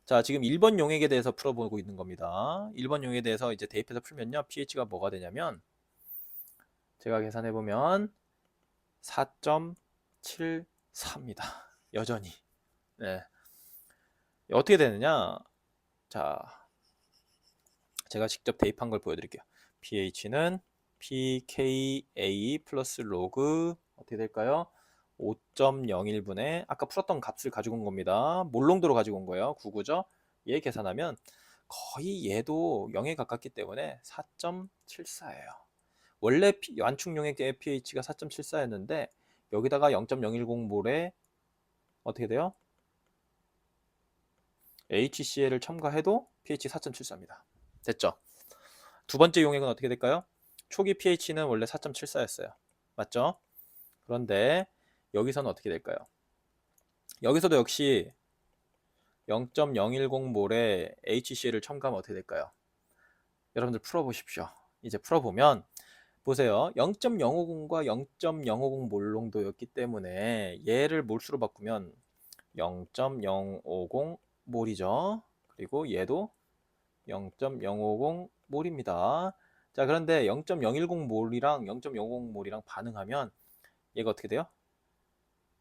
자, 지금 1번 용액에 대해서 풀어보고 있는 겁니다. 1번 용액에 대해서 이제 대입해서 풀면요. pH가 뭐가 되냐면 제가 계산해보면 4.74입니다. 여전히. 네. 어떻게 되느냐? 자, 제가 직접 대입한 걸 보여드릴게요. pH는 pKa 플러스 로그 어떻게 될까요? 5.01분의 아까 풀었던 값을 가지고 온 겁니다. 몰농도로 가지고 온 거예요. 99죠? 얘 계산하면 거의 얘도 0에 가깝기 때문에 4.74예요. 원래 완충용액의 pH가 4.74였는데 여기다가 0.010몰에 어떻게 돼요? HCl을 첨가해도 pH 4.74입니다. 됐죠? 두 번째 용액은 어떻게 될까요? 초기 pH는 원래 4.74였어요. 맞죠? 그런데 여기서는 어떻게 될까요? 여기서도 역시 0.010몰에 HCl을 첨가하면 어떻게 될까요? 여러분들 풀어보십시오. 이제 풀어보면 보세요. 0.050과 0.050 몰농도였기 때문에 얘를 몰수로 바꾸면 0.050 몰이죠. 그리고 얘도 0.050 몰입니다. 자, 그런데 0.010 몰이랑 0.050 몰이랑 반응하면 얘가 어떻게 돼요?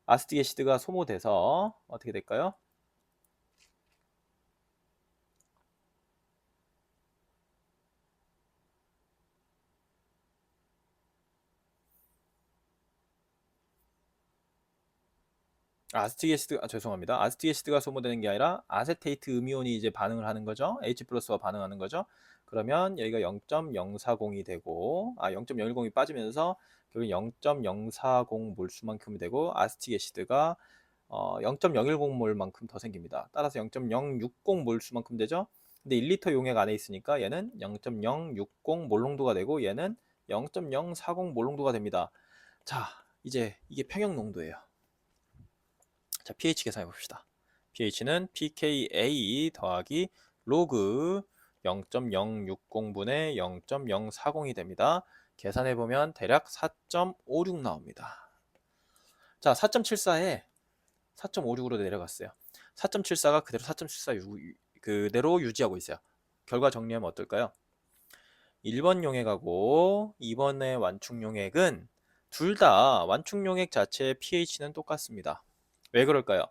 아세틱 애시드가 소모돼서 어떻게 될까요? 아세틱 애시드, 죄송합니다. 아세틱 애시드가 소모되는 게 아니라 아세테이트 음이온이 이제 반응을 하는 거죠. H 플러스와 반응하는 거죠. 그러면 여기가 0.040이 되고, 0.010이 빠지면서 결국 0.040 몰수만큼이 되고, 아세틱 애시드가 0.010몰만큼 더 생깁니다. 따라서 0.060 몰수만큼 되죠. 근데 1리터 용액 안에 있으니까 얘는 0.060 몰농도가 되고 얘는 0.040 몰농도가 됩니다. 자, 이제 이게 평형 농도예요. 자, pH 계산해 봅시다. pH는 pKa 더하기 로그 0.060분의 0.040이 됩니다. 계산해 보면 대략 4.56 나옵니다. 자, 4.74에 4.56으로 내려갔어요. 4.74가 그대로 4.74 그대로 유지하고 있어요. 결과 정리하면 어떨까요? 1번 용액하고 2번의 완충 용액은 둘 다 완충 용액 자체의 pH는 똑같습니다. 왜 그럴까요?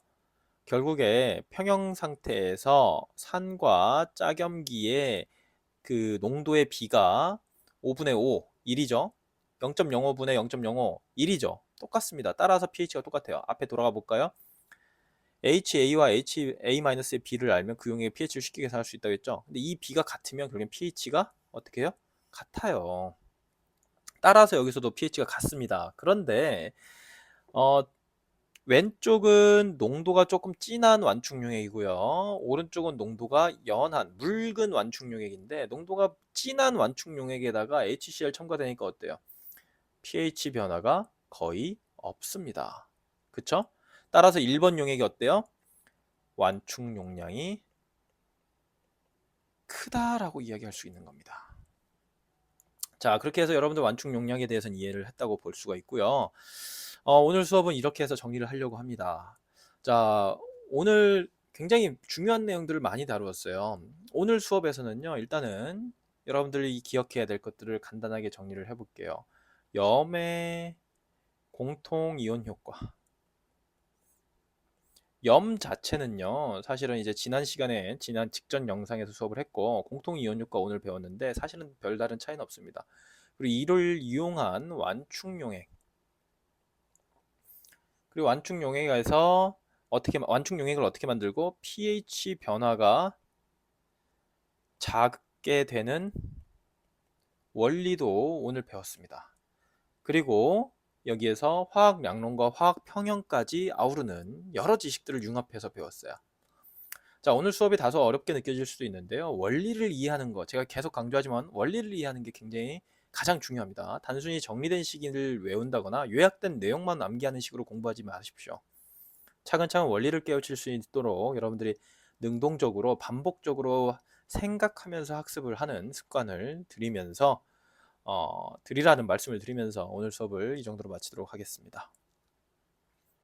결국에 평형 상태에서 산과 짝염기의 그 농도의 비가 5분의 5, 1이죠. 0.05분의 0.05, 1이죠. 똑같습니다. 따라서 pH가 똑같아요. 앞에 돌아가 볼까요? HA와 HA-의 B를 알면 그 용액의 pH를 쉽게 계산할 수 있다고 했죠. 근데 이 B가 같으면 결국엔 pH가 어떻게 해요? 같아요. 따라서 여기서도 pH가 같습니다. 그런데 왼쪽은 농도가 조금 진한 완충용액이고요. 오른쪽은 농도가 연한 묽은 완충용액인데 농도가 진한 완충용액에다가 HCl 첨가되니까 어때요? pH 변화가 거의 없습니다. 그쵸? 따라서 1번 용액이 어때요? 완충 용량이 크다라고 이야기할 수 있는 겁니다. 자, 그렇게 해서 여러분들 완충 용량에 대해서는 이해를 했다고 볼 수가 있고요. 오늘 수업은 이렇게 해서 정리를 하려고 합니다. 자, 오늘 굉장히 중요한 내용들을 많이 다루었어요. 오늘 수업에서는요, 일단은 여러분들이 기억해야 될 것들을 간단하게 정리를 해볼게요. 염의 공통 이온 효과. 염 자체는요, 사실은 이제 지난 시간에, 지난 직전 영상에서 수업을 했고, 공통 이온 효과 오늘 배웠는데, 사실은 별다른 차이는 없습니다. 그리고 이를 이용한 완충용액. 그리고 완충용액에서 완충용액을 어떻게 만들고, pH 변화가 작게 되는 원리도 오늘 배웠습니다. 그리고 여기에서 화학 양론과 화학 평형까지 아우르는 여러 지식들을 융합해서 배웠어요. 자, 오늘 수업이 다소 어렵게 느껴질 수도 있는데요. 원리를 이해하는 거, 제가 계속 강조하지만 원리를 이해하는 게 굉장히 가장 중요합니다. 단순히 정리된 시기를 외운다거나 요약된 내용만 암기하는 식으로 공부하지 마십시오. 차근차근 원리를 깨우칠 수 있도록 여러분들이 능동적으로 반복적으로 생각하면서 학습을 하는 습관을 들이라는 말씀을 드리면서 오늘 수업을 이 정도로 마치도록 하겠습니다.